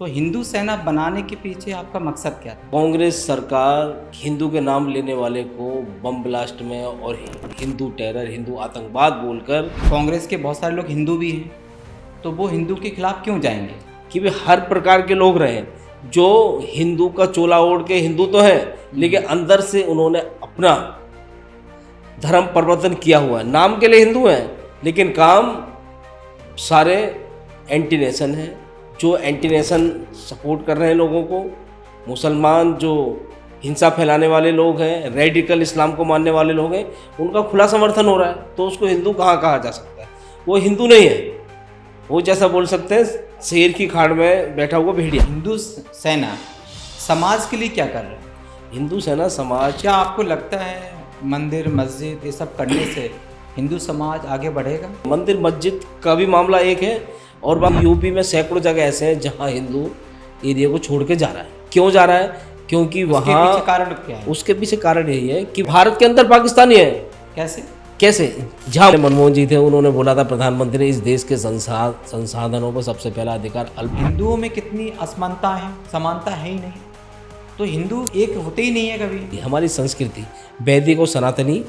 तो हिंदू सेना बनाने के पीछे आपका मकसद क्या था? कांग्रेस सरकार हिंदू के नाम लेने वाले को बम ब्लास्ट में और हिंदू टेरर, हिंदू आतंकवाद बोलकर कांग्रेस के बहुत सारे लोग हिंदू भी हैं, तो वो हिंदू के खिलाफ क्यों जाएंगे? कि वे हर प्रकार के लोग रहे जो हिंदू का चोला ओढ़ के हिंदू तो है, लेकिन अंदर से उन्होंने अपना धर्म परिवर्तन किया हुआ है। नाम के लिए हिंदू हैं, लेकिन काम सारे एंटी नेशन हैं, जो एंटी नेशन सपोर्ट कर रहे हैं लोगों को। मुसलमान जो हिंसा फैलाने वाले लोग हैं, रेडिकल इस्लाम को मानने वाले लोग हैं, उनका खुला समर्थन हो रहा है। तो उसको हिंदू कहाँ कहा जा सकता है? वो हिंदू नहीं है, वो जैसा बोल सकते हैं शेर की खाड़ में बैठा हुआ भेड़िया। हिंदू सेना समाज के लिए क्या कर रहा है? हिंदू सेना समाज, क्या आपको लगता है मंदिर मस्जिद ये सब करने से हिंदू समाज आगे बढ़ेगा? मंदिर मस्जिद का भी मामला एक है, और बाकी यूपी में सैकड़ों जगह ऐसे हैं जहाँ हिंदू एरिया को छोड़ के जा रहा है। क्यों जा रहा है? क्योंकि उसके वहाँ पीछे कारण क्या है? उसके पीछे कारण यही है कि भारत के अंदर पाकिस्तानी है। कैसे? जहाँ मनमोहन जी थे, उन्होंने बोला था प्रधानमंत्री ने, इस देश के संसाधनों पर सबसे पहला अधिकार हिंदुओं में कितनी असमानता है, समानता है ही नहीं, तो हिंदू एक होते ही नहीं है कभी। हमारी संस्कृति वैदिक और सनातनी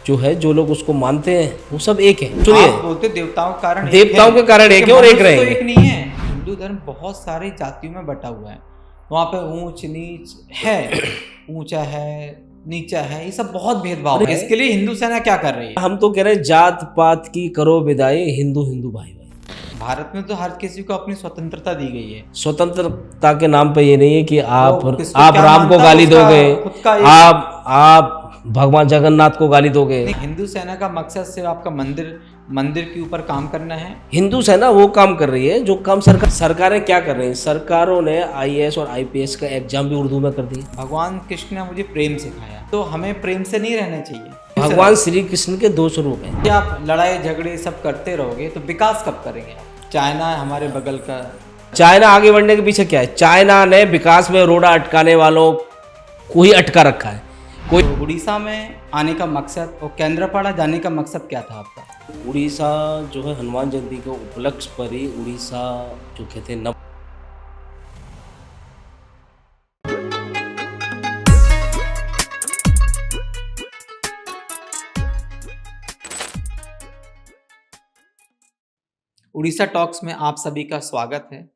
जो है, जो लोग उसको मानते हैं वो सब एक है। सुनिए, आप बोलते देवताओं के कारण देवताओं के कारण एक है और एक रहेंगे। तो एक नहीं है। हिंदू धर्म बहुत सारी जातियों में बटा हुआ है, वहाँ पे ऊंच नीच है, ऊंचा है नीचा है, ये सब बहुत भेदभाव है। इसके लिए हिंदू सेना क्या कर रही है? हम तो कह रहे हैं जात पात की करो विदाई, हिंदू हिंदू भाई भाई। भारत में तो हर किसी को अपनी स्वतंत्रता दी गई है। स्वतंत्रता के नाम पे ये नहीं है कि आप क्या राम को मानता गाली उसका दोगे, खुद का आप भगवान जगन्नाथ को गाली दोगे। हिंदू सेना का मकसद सिर्फ आपका मंदिर के ऊपर काम करना है। हिंदू सेना वो काम कर रही है जो काम सरकारें क्या कर रही हैं। सरकारों ने आईएएस और आईपीएस का एग्जाम भी उर्दू में कर दिया। भगवान कृष्ण ने मुझे प्रेम सिखाया, तो हमें प्रेम से नहीं रहना चाहिए। भगवान श्री कृष्ण के दो स्वरूप हैं। कि आप लड़ाई झगड़े सब करते रहोगे तो विकास कब करेंगे आप? चाइना है हमारे बगल का। चाइना आगे बढ़ने के पीछे क्या है? चाइना ने विकास में रोड़ा अटकाने वालों को ही अटका रखा है। कोई उड़ीसा में आने का मकसद और केंद्रपाड़ा जाने का मकसद क्या था आपका? उड़ीसा जो है हनुमान जयंती के उपलक्ष्य पर ही उड़ीसा जो कहते हैं उड़ीसा टॉक्स में आप सभी का स्वागत है।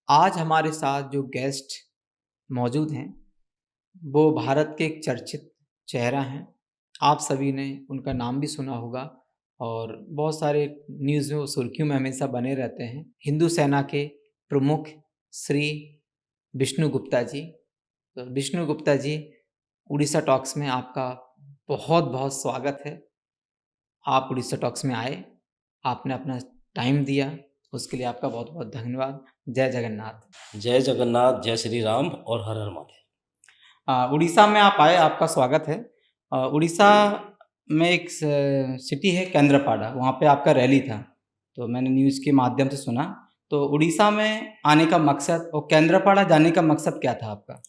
आज हमारे साथ जो गेस्ट मौजूद हैं वो भारत के एक चर्चित चेहरा हैं। आप सभी ने उनका नाम भी सुना होगा और बहुत सारे न्यूज़ में सुर्खियों में हमेशा बने रहते हैं। हिंदू सेना के प्रमुख श्री विष्णु गुप्ता जी। तो विष्णु गुप्ता जी, उड़ीसा टॉक्स में आपका बहुत बहुत स्वागत है। आप उड़ीसा टॉक्स में आए, आपने अपना टाइम दिया, उसके लिए आपका बहुत बहुत धन्यवाद। जय जगन्नाथ। जय जगन्नाथ, जय श्री राम और हर हर महादेव। उड़ीसा में आप आए, आपका स्वागत है। उड़ीसा में एक सिटी है केंद्रपाड़ा, वहाँ पे आपका रैली था, तो मैंने न्यूज़ के माध्यम से सुना। तो उड़ीसा में आने का मकसद और केंद्रपाड़ा जाने का मकसद क्या था आपका?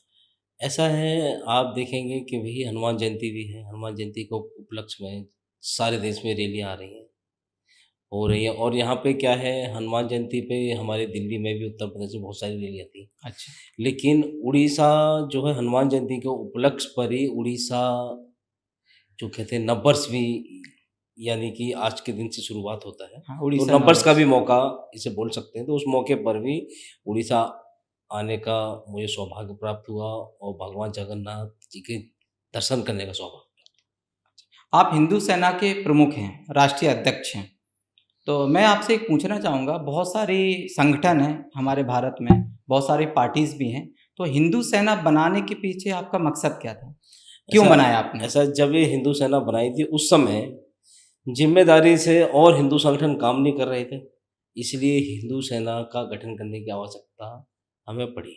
ऐसा है, आप देखेंगे कि भाई हनुमान जयंती भी है। हनुमान जयंती को उपलक्ष्य में सारे देश में रैलियाँ आ रही हैं, हो रही है। और यहाँ पे क्या है, हनुमान जयंती पे हमारे दिल्ली में भी, उत्तर प्रदेश में बहुत सारी रैलियाँ थी। अच्छा। लेकिन उड़ीसा जो है हनुमान जयंती के उपलक्ष्य पर ही उड़ीसा जो कहते हैं नववर्ष भी, यानी कि आज के दिन से शुरुआत होता है। हाँ, तो उड़ीसा नववर्ष का भी मौका इसे बोल सकते हैं। तो उस मौके पर भी उड़ीसा आने का मुझे सौभाग्य प्राप्त हुआ और भगवान जगन्नाथ जी के दर्शन करने का सौभाग्य। आप हिंदू सेना के प्रमुख हैं, राष्ट्रीय अध्यक्ष हैं, तो मैं आपसे एक पूछना चाहूँगा, बहुत सारी संगठन हैं हमारे भारत में, बहुत सारी पार्टीज भी हैं, तो हिंदू सेना बनाने के पीछे आपका मकसद क्या था? क्यों बनाया आपने? ऐसा, जब ये हिंदू सेना बनाई थी उस समय जिम्मेदारी से और हिंदू संगठन काम नहीं कर रहे थे, इसलिए हिंदू सेना का गठन करने की आवश्यकता हमें पड़ी।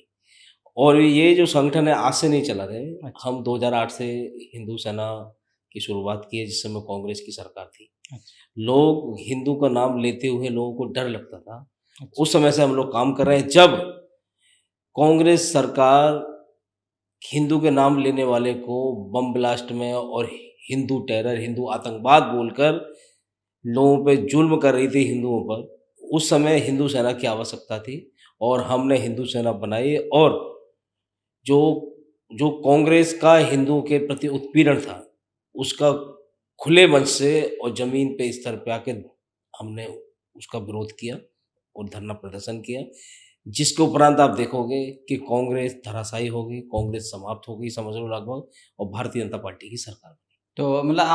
और ये जो संगठन है आज से नहीं चला रहे। अच्छा। हम 2008 से हिंदू सेना की शुरुआत की है, जिस समय कांग्रेस की सरकार थी। अच्छा। लोग हिंदू का नाम लेते हुए लोगों को डर लगता था। अच्छा। उस समय से हम लोग काम कर रहे हैं। जब कांग्रेस सरकार हिंदू के नाम लेने वाले को बम ब्लास्ट में और हिंदू टेरर, हिंदू आतंकवाद बोलकर लोगों पे जुल्म कर रही थी हिंदुओं पर, उस समय हिंदू सेना की आवश्यकता थी और हमने हिंदू सेना बनाई। और जो जो कांग्रेस का हिंदुओं के प्रति उत्पीड़न था, उसका खुले मंच से और जमीन पे स्तर पे आके हमने उसका विरोध किया और धरना प्रदर्शन किया, जिसके उपरांत आप देखोगे कि कांग्रेस धराशायी होगी, कांग्रेस समाप्त होगी समझ लो लगभग, और भारतीय जनता पार्टी की सरकार बनी। तो मतलब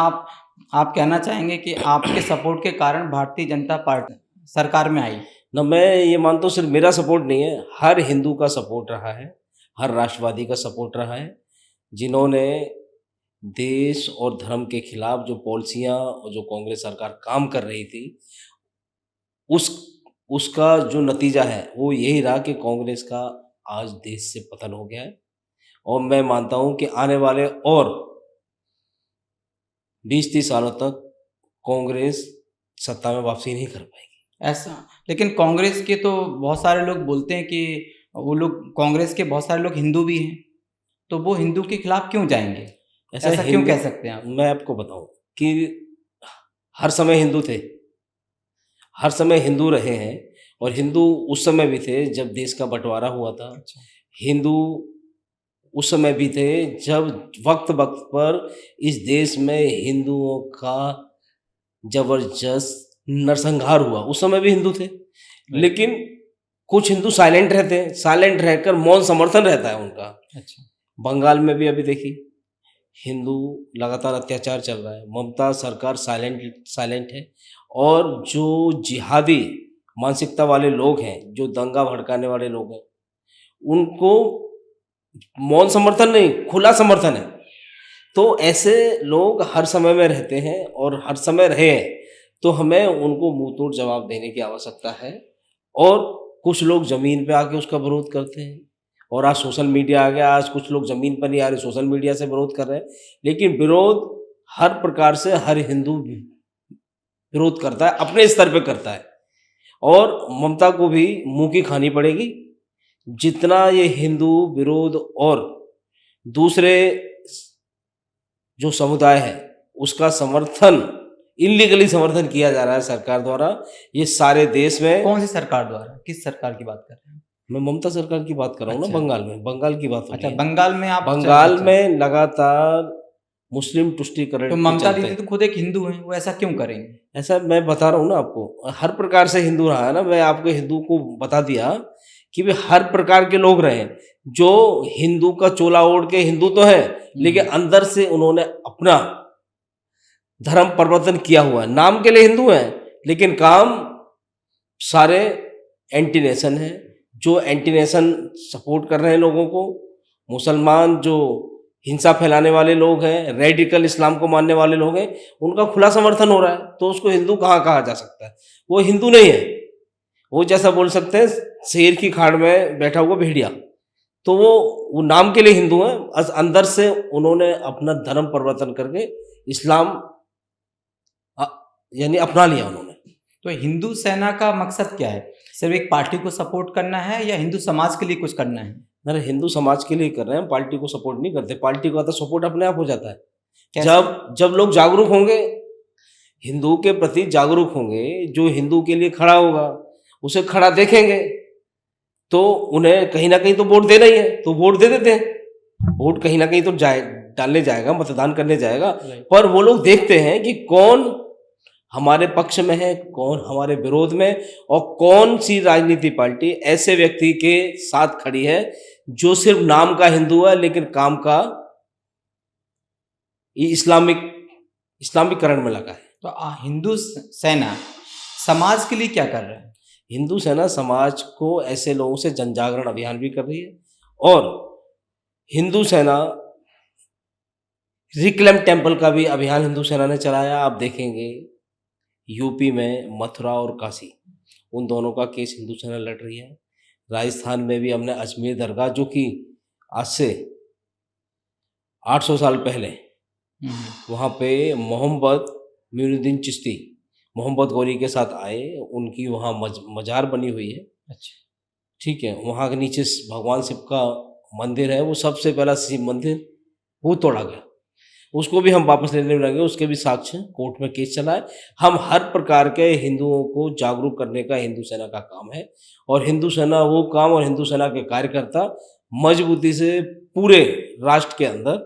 आप कहना चाहेंगे कि आपके सपोर्ट के कारण भारतीय जनता पार्टी सरकार में आई? ना, मैं ये मानता हूँ सिर्फ मेरा सपोर्ट नहीं है, हर हिंदू का सपोर्ट रहा है, हर राष्ट्रवादी का सपोर्ट रहा है, जिन्होंने देश और धर्म के खिलाफ जो पॉलिसियाँ और जो कांग्रेस सरकार काम कर रही थी, उस उसका जो नतीजा है वो यही रहा कि कांग्रेस का आज देश से पतन हो गया है। और मैं मानता हूँ कि आने वाले और 20-30 सालों तक कांग्रेस सत्ता में वापसी नहीं कर पाएगी। ऐसा, लेकिन कांग्रेस के तो बहुत सारे लोग बोलते हैं कि वो लोग, कांग्रेस के बहुत सारे लोग हिंदू भी हैं, तो वो हिंदू के खिलाफ क्यों जाएंगे? ऐसा क्यों कह सकते हैं आप? मैं आपको बताऊं कि हर समय हिंदू थे, हर समय हिंदू रहे हैं, और हिंदू उस समय भी थे जब देश का बंटवारा हुआ था। अच्छा। हिंदू उस समय भी थे जब वक्त वक्त पर इस देश में हिंदुओं का जबरदस्त नरसंहार हुआ, उस समय भी हिंदू थे। लेकिन कुछ हिंदू साइलेंट रहते हैं, साइलेंट रहकर मौन समर्थन रहता है उनका। अच्छा। बंगाल में भी अभी देखिए हिंदू लगातार अत्याचार चल रहा है, ममता सरकार साइलेंट है, और जो जिहादी मानसिकता वाले लोग हैं, जो दंगा भड़काने वाले लोग हैं, उनको मौन समर्थन नहीं, खुला समर्थन है। तो ऐसे लोग हर समय में रहते हैं और हर समय रहे हैं, तो हमें उनको मुंह तोड़ जवाब देने की आवश्यकता है। और कुछ लोग जमीन पे आके उसका विरोध करते हैं, और आज सोशल मीडिया आ गया, आज कुछ लोग जमीन पर नहीं आ रहे, सोशल मीडिया से विरोध कर रहे हैं। लेकिन विरोध हर प्रकार से हर हिंदू विरोध करता है, अपने स्तर पे करता है, और ममता को भी मुंह की खानी पड़ेगी। जितना ये हिंदू विरोध और दूसरे जो समुदाय है उसका समर्थन, इलीगली समर्थन किया जा रहा है सरकार द्वारा, ये सारे देश में। कौन सी सरकार द्वारा? किस सरकार की बात कर रहे हैं? मैं ममता सरकार की बात कर रहा हूँ अच्छा। ना, बंगाल में, बंगाल की बात हो अच्छा, रही है। बंगाल में आप? बंगाल अच्छा। में लगातार मुस्लिम तुष्टीकरण तो के ममता चलते, दीदी तो खुद एक हिंदू हैं, वो ऐसा क्यों करेंगे? ऐसा मैं बता रहा हूँ ना आपको, हर प्रकार से हिंदू रहा है ना, मैं आपको हिंदू को बता दिया कि वे हर प्रकार के लोग रहे, जो हिंदू का चोला ओढ़ के हिंदू तो है, लेकिन अंदर से उन्होंने अपना धर्म परिवर्तन किया हुआ है। नाम के लिए हिंदू हैं, लेकिन काम सारे एंटी नेशन है, जो एंटी नेशन सपोर्ट कर रहे हैं लोगों को। मुसलमान जो हिंसा फैलाने वाले लोग हैं, रेडिकल इस्लाम को मानने वाले लोग हैं, उनका खुला समर्थन हो रहा है, तो उसको हिंदू कहाँ कहा जा सकता है? वो हिंदू नहीं है, वो जैसा बोल सकते हैं शेर की खाड़ में बैठा हुआ भेड़िया। तो वो नाम के लिए हिंदू हैं, अंदर से उन्होंने अपना धर्म परिवर्तन करके इस्लाम यानी अपना लिया उन्होंने। तो हिंदू सेना का मकसद क्या है? सिर्फ एक पार्टी को सपोर्ट करना है या हिंदू समाज के लिए कुछ करना है? अरे हिंदू समाज के लिए कर रहे हैं, पार्टी को सपोर्ट नहीं करते। पार्टी का तो सपोर्ट अपने आप हो जाता है। कैसे? जब लोग जागरूक होंगे, हिंदू के प्रति जागरूक होंगे, जो हिंदू के लिए खड़ा होगा उसे खड़ा देखेंगे, तो उन्हें कहीं ना कहीं तो वोट देना ही है, तो वोट दे देते हैं। वोट कहीं ना कहीं तो डालने जाएगा, मतदान करने जाएगा, पर वो लोग देखते हैं कि कौन हमारे पक्ष में है, कौन हमारे विरोध में, और कौन सी राजनीति पार्टी ऐसे व्यक्ति के साथ खड़ी है जो सिर्फ नाम का हिंदू है लेकिन काम का इस्लामीकरण में लगा है। तो हिंदू सेना समाज के लिए क्या कर रहे हैं? हिंदू सेना समाज को ऐसे लोगों से जन जागरण अभियान भी कर रही है, और हिंदू सेना रिक्लेम टेम्पल का भी अभियान हिंदू सेना ने चलाया। आप देखेंगे यूपी में मथुरा और काशी, उन दोनों का केस हिंदू सेना लड़ रही है। राजस्थान में भी हमने अजमेर दरगाह, जो कि आज से 800 साल पहले वहाँ पे मोहम्मद मोइनुद्दीन चिश्ती मोहम्मद गौरी के साथ आए, उनकी वहाँ मजार बनी हुई है। अच्छा। ठीक है, वहाँ के नीचे भगवान शिव का मंदिर है, वो सबसे पहला शिव मंदिर वो तोड़ा गया। उसको भी हम वापस लेने में लगे, उसके भी साक्ष्य कोर्ट में केस चला है। हम हर प्रकार के हिंदुओं को जागरूक करने का हिंदू सेना का काम है, और हिंदू सेना वो काम और हिंदू सेना के कार्यकर्ता मजबूती से पूरे राष्ट्र के अंदर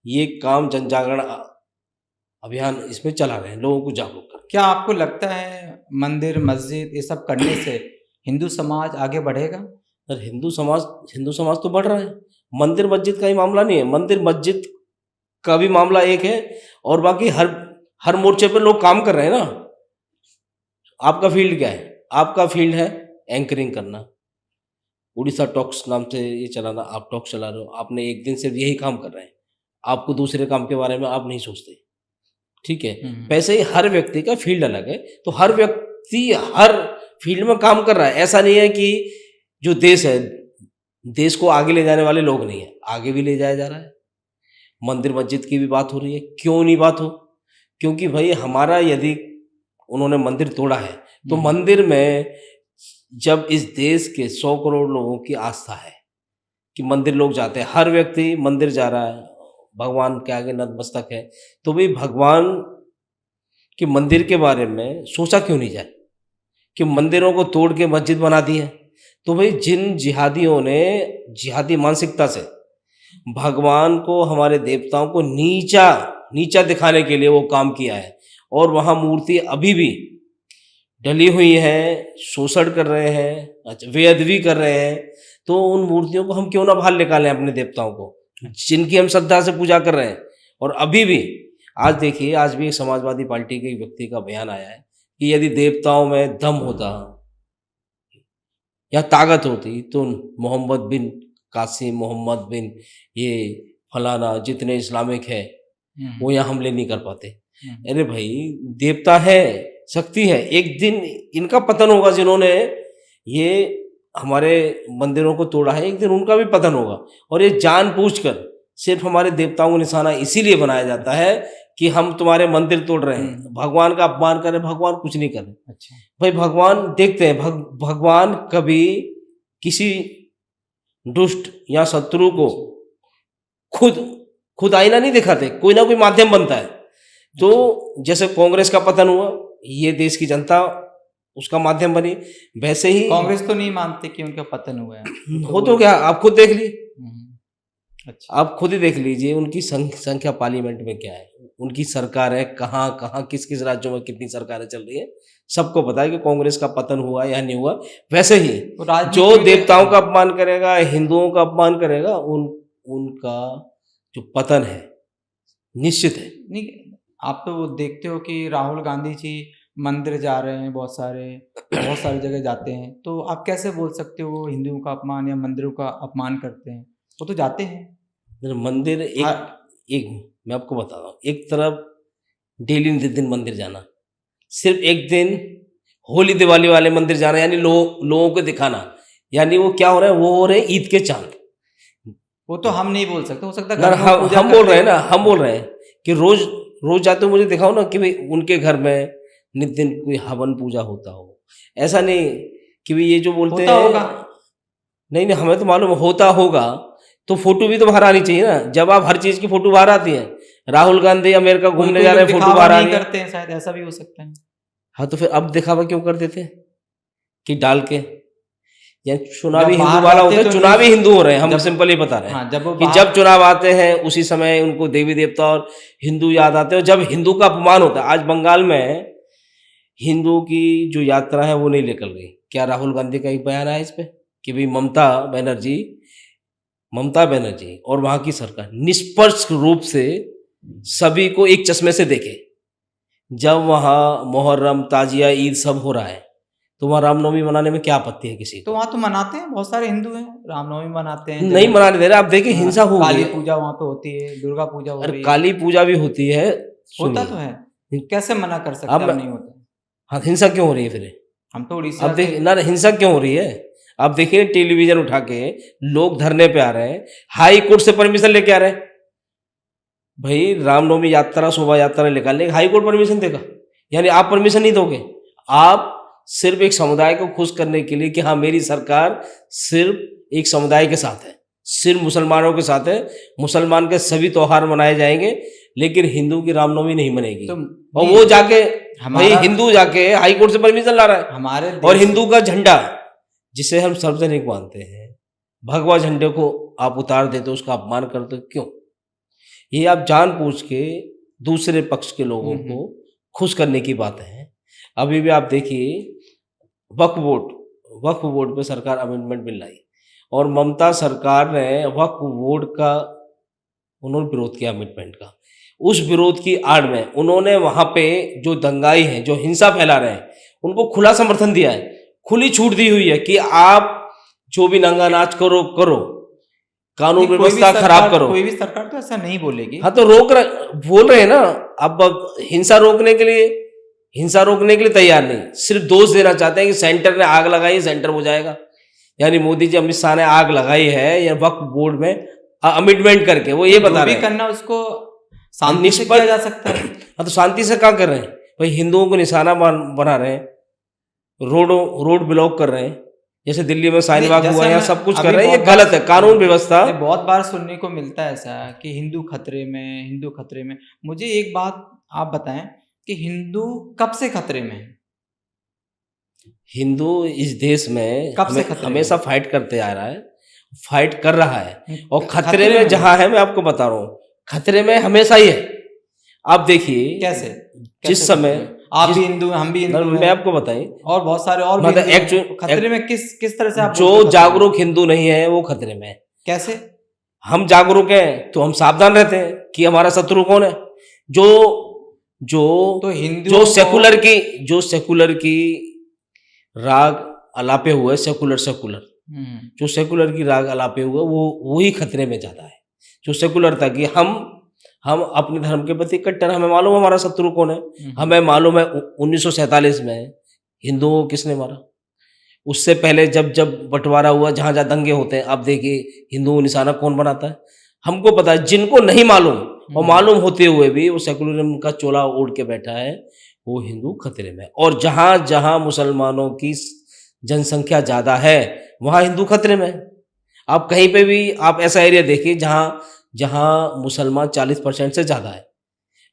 ये काम जन जागरण अभियान इसमें चला रहे हैं, लोगों को जागरूक कर। क्या आपको लगता है मंदिर मस्जिद ये सब करने से हिंदू समाज आगे बढ़ेगा? सर हिंदू समाज तो बढ़ रहा है, मंदिर मस्जिद का ही मामला नहीं है। मंदिर मस्जिद का भी मामला एक है, और बाकी हर मोर्चे पे लोग काम कर रहे हैं ना। आपका फील्ड क्या है? आपका फील्ड है एंकरिंग करना, उड़ीसा टॉक्स नाम से ये चलाना। आप टॉक्स चला रहे हो, आपने एक दिन से यही काम कर रहे हैं, आपको दूसरे काम के बारे में आप नहीं सोचते, ठीक है। वैसे ही हर व्यक्ति का फील्ड अलग है, तो हर व्यक्ति हर फील्ड में काम कर रहा है। ऐसा नहीं है कि जो देश है, देश को आगे ले जाने वाले लोग नहीं है, आगे भी ले जाया जा रहा है। मंदिर मस्जिद की भी बात हो रही है, क्यों नहीं बात हो? क्योंकि भाई हमारा यदि उन्होंने मंदिर तोड़ा है, तो मंदिर में जब इस देश के 100 करोड़ लोगों की आस्था है कि मंदिर लोग जाते हैं, हर व्यक्ति मंदिर जा रहा है, भगवान के आगे नतमस्तक है, तो भाई भगवान के मंदिर के बारे में सोचा क्यों नहीं जाए कि मंदिरों को तोड़ के मस्जिद बना दी है? तो भाई जिन जिहादियों ने जिहादी मानसिकता से भगवान को, हमारे देवताओं को नीचा दिखाने के लिए वो काम किया है, और वहाँ मूर्ति अभी भी डली हुई है, शोषण कर रहे हैं, बेअदबी कर रहे हैं, तो उन मूर्तियों को हम क्यों ना बाहर निकालें अपने देवताओं को, जिनकी हम श्रद्धा से पूजा कर रहे हैं। और अभी भी आज देखिए, आज भी एक समाजवादी पार्टी के व्यक्ति का बयान आया है कि यदि देवताओं में दम होता या ताकत होती तो मोहम्मद बिन कासिम, मोहम्मद बिन ये फलाना जितने इस्लामिक है वो यहाँ हमले नहीं कर पाते। अरे भाई देवता है, शक्ति है, एक दिन इनका पतन होगा। जिन्होंने ये हमारे मंदिरों को तोड़ा है, एक दिन उनका भी पतन होगा। और ये जानबूझकर सिर्फ हमारे देवताओं को निशाना इसीलिए बनाया जाता है कि हम तुम्हारे मंदिर तोड़ रहे हैं, भगवान का अपमान करें। भगवान कुछ नहीं करे। अच्छा भाई, भगवान देखते हैं, भगवान कभी किसी दुष्ट या शत्रु को खुद आईना नहीं दिखाते, कोई ना कोई माध्यम बनता है। तो जैसे कांग्रेस का पतन हुआ, ये देश की जनता उसका माध्यम बनी, वैसे ही कांग्रेस तो नहीं मानते कि उनका पतन हुआ है। हो तो क्या, आप खुद देख लीजिए। अच्छा, आप खुद ही देख लीजिए उनकी संख्या पार्लियामेंट में क्या है, उनकी सरकार है कहाँ कहाँ, किस किस राज्यों में कितनी सरकारें चल रही है, सबको पता है कि कांग्रेस का पतन हुआ या नहीं हुआ। वैसे ही जो देवताओं का अपमान करेगा, हिंदुओं का अपमान करेगा, उनका जो पतन है निश्चित है। नहीं, आप तो देखते हो कि राहुल गांधी जी मंदिर जा रहे हैं, बहुत सारी जगह जाते हैं, तो आप कैसे बोल सकते हो वो हिंदुओं का अपमान या मंदिरों का अपमान करते हैं? वो तो जाते हैं मंदिर। एक मैं आपको बता रहा हूँ, एक तरफ डेली दिन मंदिर जाना, सिर्फ एक दिन होली दिवाली वाले मंदिर जाना, यानी लोगों को दिखाना, यानी वो क्या हो रहा है, वो हो रहे हैं ईद के चांद। वो तो हम नहीं बोल सकते, हो सकता है हम बोल रहे हैं ना, हम बोल रहे हैं कि रोज जाते हो, मुझे दिखाओ ना कि भाई उनके घर में नित दिन कोई हवन पूजा होता हो। ऐसा नहीं कि भाई ये जो बोलते हैं होगा। नहीं, हमें तो मालूम होता होगा, तो फोटो भी तो बाहर आनी चाहिए ना। जब आप हर चीज की फोटो बाहर आती है, राहुल गांधी अमेरिका घूमने जा रहे हैं, फोटो बाहर नहीं करते हैं, शायद ऐसा भी हो सकता है। हाँ, तो फिर अब दिखावा क्यों कर देते हैं कि डाल के, या चुनावी हिंदू वाला होता है, चुनावी हिंदू हो रहे हैं, हम सिंपल ही बता रहे हैं कि जब चुनाव आते हैं उसी समय उनको देवी देवता और हिंदू याद आते हैं। जब हिंदू का अपमान होता है, आज बंगाल में हिंदू की जो यात्रा है वो नहीं निकल गई। क्या राहुल गांधी का एक बयान आया इस पे कि भाई ममता बनर्जी और वहां की सरकार निष्पक्ष रूप से सभी को एक चश्मे से देखे। जब वहां मोहर्रम, ताजिया, ईद सब हो रहा है, तो वहाँ रामनवमी मनाने में क्या आपत्ति है किसी को? तो वहाँ तो मनाते हैं, बहुत सारे हिंदू हैं, रामनवमी मनाते हैं। नहीं मनाने दे रहे, आप देखिए हिंसा हो, काली पूजा वहाँ पे होती है, दुर्गा पूजा हो रही है। काली पूजा भी होती है, होता तो है, कैसे मना कर सकते हैं? नहीं होता। हाँ, हिंसा क्यों हो रही है फिर? हम तो उड़ीसा अब देखिए ना, हिंसा क्यों हो रही है? आप देखिए टेलीविजन उठा के लोग धरने पे आ रहे हैं, हाई कोर्ट से परमिशन लेके आ रहे हैं। भाई रामनवमी यात्रा, शोभा यात्रा निकालने हाई कोर्ट परमिशन देगा, यानी आप परमिशन नहीं दोगे। आप सिर्फ एक समुदाय को खुश करने के लिए कि हाँ मेरी सरकार सिर्फ एक समुदाय के साथ है, सिर्फ मुसलमानों के साथ है, मुसलमान के सभी त्योहार मनाए जाएंगे, लेकिन हिंदू की रामनवमी नहीं मनेगी। तो और वो जाके भाई हमारा हिंदू जाके हाई कोर्ट से परमिशन ला रहा है। हमारे और देश हिंदू का झंडा जिसे हम सार्वजनिक मानते हैं, भगवा झंडे को आप उतार देते हो, उसका अपमान करते हो, क्यों? ये आप जानबूझ के दूसरे पक्ष के लोगों को खुश करने की बात है। अभी भी आप देखिए वक्फ बोर्ड पे सरकार अमेंडमेंट बिल लाई और ममता सरकार ने वक्फ बोर्ड का उन्होंने विरोध किया अमेंडमेंट का। उस विरोध की आड़ में उन्होंने वहां पे जो दंगाई हैं, जो हिंसा फैला रहे हैं, उनको खुला समर्थन दिया है, खुली छूट दी हुई है कि आप जो भी नंगा नाच करो, कानून व्यवस्था खराब करो। कोई भी सरकार तो ऐसा नहीं बोलेगी। हाँ तो बोल रहे हैं ना। अब हिंसा रोकने के लिए तैयार नहीं, सिर्फ दोष देना चाहते हैं कि सेंटर ने आग लगाई, सेंटर हो जाएगा। यानी मोदी जी, अमित शाह ने आग लगाई है या वक्फ बोर्ड में अमेंडमेंट करके, वो ये बता रहे हैं करना उसको शांति से किया जा सकता है। हाँ तो शांति से क्या कर रहे हैं भाई? हिंदुओं को निशाना बना रहे हैं, रोड ब्लॉक कर रहे हैं, जैसे दिल्ली में शाहीनबाग हुआ, यहाँ सब कुछ कर रहे हैं। ये गलत है। कानून व्यवस्था बहुत बार सुनने को मिलता है ऐसा कि हिंदू खतरे में। मुझे एक बात आप बताएं कि हिंदू कब से खतरे में है? हिंदू इस देश में कब से खतरे हमेशा फाइट करते आ रहा है, फाइट कर रहा है। और खतरे में जहां है, मैं आपको बता रहा हूं, खतरे में हमेशा ही है। आप देखिए कैसे जिस समय आप भी हिंदू, हम भी हिंदू, मैं आपको बताएं, और बहुत सारे और मतलब एक्चुअली खतरे में किस तरह से आप जो जागरूक हिंदू नहीं है वो खतरे में है। कैसे? हम जागरूक हैं तो हम सावधान रहते हैं कि हमारा शत्रु कौन है। तो हिंदू जो सेकुलर की राग अलापे हुए, सेकुलर जो सेकुलर की राग अलापे हुए, वो ही खतरे में ज्यादा है। जो सेकुलर था कि हम अपने धर्म के प्रति कट्टर, हमें मालूम हमारा शत्रु कौन है। हमें मालूम है 1947 में हिंदुओं को किसने मारा। उससे पहले जब बंटवारा हुआ, जहां जहां दंगे होते हैं, आप देखिए हिंदुओं निशाना कौन बनाता है, हमको पता है। जिनको नहीं मालूम और मालूम होते हुए भी वो सेकुलरिज्म का चोला ओढ़ के बैठा है, वो हिंदू खतरे में। और जहां जहां मुसलमानों की जनसंख्या ज्यादा है, वहां हिंदू खतरे में। आप कहीं पे भी आप ऐसा एरिया देखिए जहां मुसलमान 40% से ज्यादा है,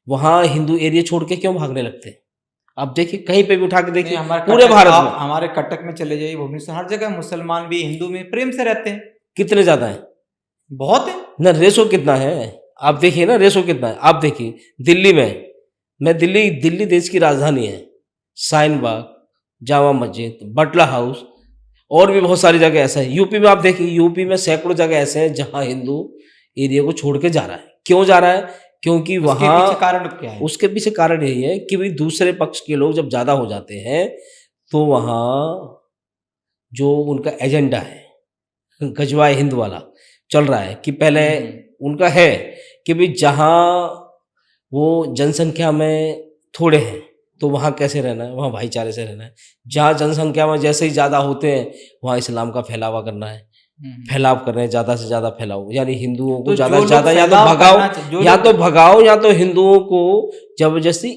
वहां हिंदू एरिया छोड़ के क्यों भागने लगते हैं? आप देखिए, कहीं पे भी उठा के देखिए, पूरे भारत में। हमारे कटक में चले जाइए, भुवनेश्वर, हर जगह मुसलमान भी हिंदू में प्रेम से रहते हैं। कितने ज्यादा है? बहुत है ना। रेशो कितना है आप देखिए ना, रेशो कितना है आप देखिए। दिल्ली में, दिल्ली देश की राजधानी है, शाहीनबाग, जामा मस्जिद, बटला हाउस और भी बहुत सारी जगह ऐसा है। यूपी में आप देखिए, यूपी में सैकड़ों जगह ऐसे हैं जहां हिंदू एरिया को छोड़ के जा रहा है। क्यों जा रहा है? क्योंकि वहां कारण क्या है? उसके पीछे कारण यही है कि भाई दूसरे पक्ष के लोग जब ज्यादा हो जाते हैं तो वहां जो उनका एजेंडा है, गजवाए हिंद वाला चल रहा है कि पहले उनका है कि भाई जहां वो जनसंख्या में थोड़े हैं तो वहां कैसे रहना है, वहां भाईचारे से रहना है। जहां जनसंख्या में जैसे ही ज्यादा होते हैं वहां इस्लाम का फैलावा करना है, फैलाव कर रहे हैं, ज्यादा से ज्यादा फैलाओ। यानी हिंदुओं को ज्यादा से ज्यादा या तो भगाओ या तो हिंदुओं को जबरदस्ती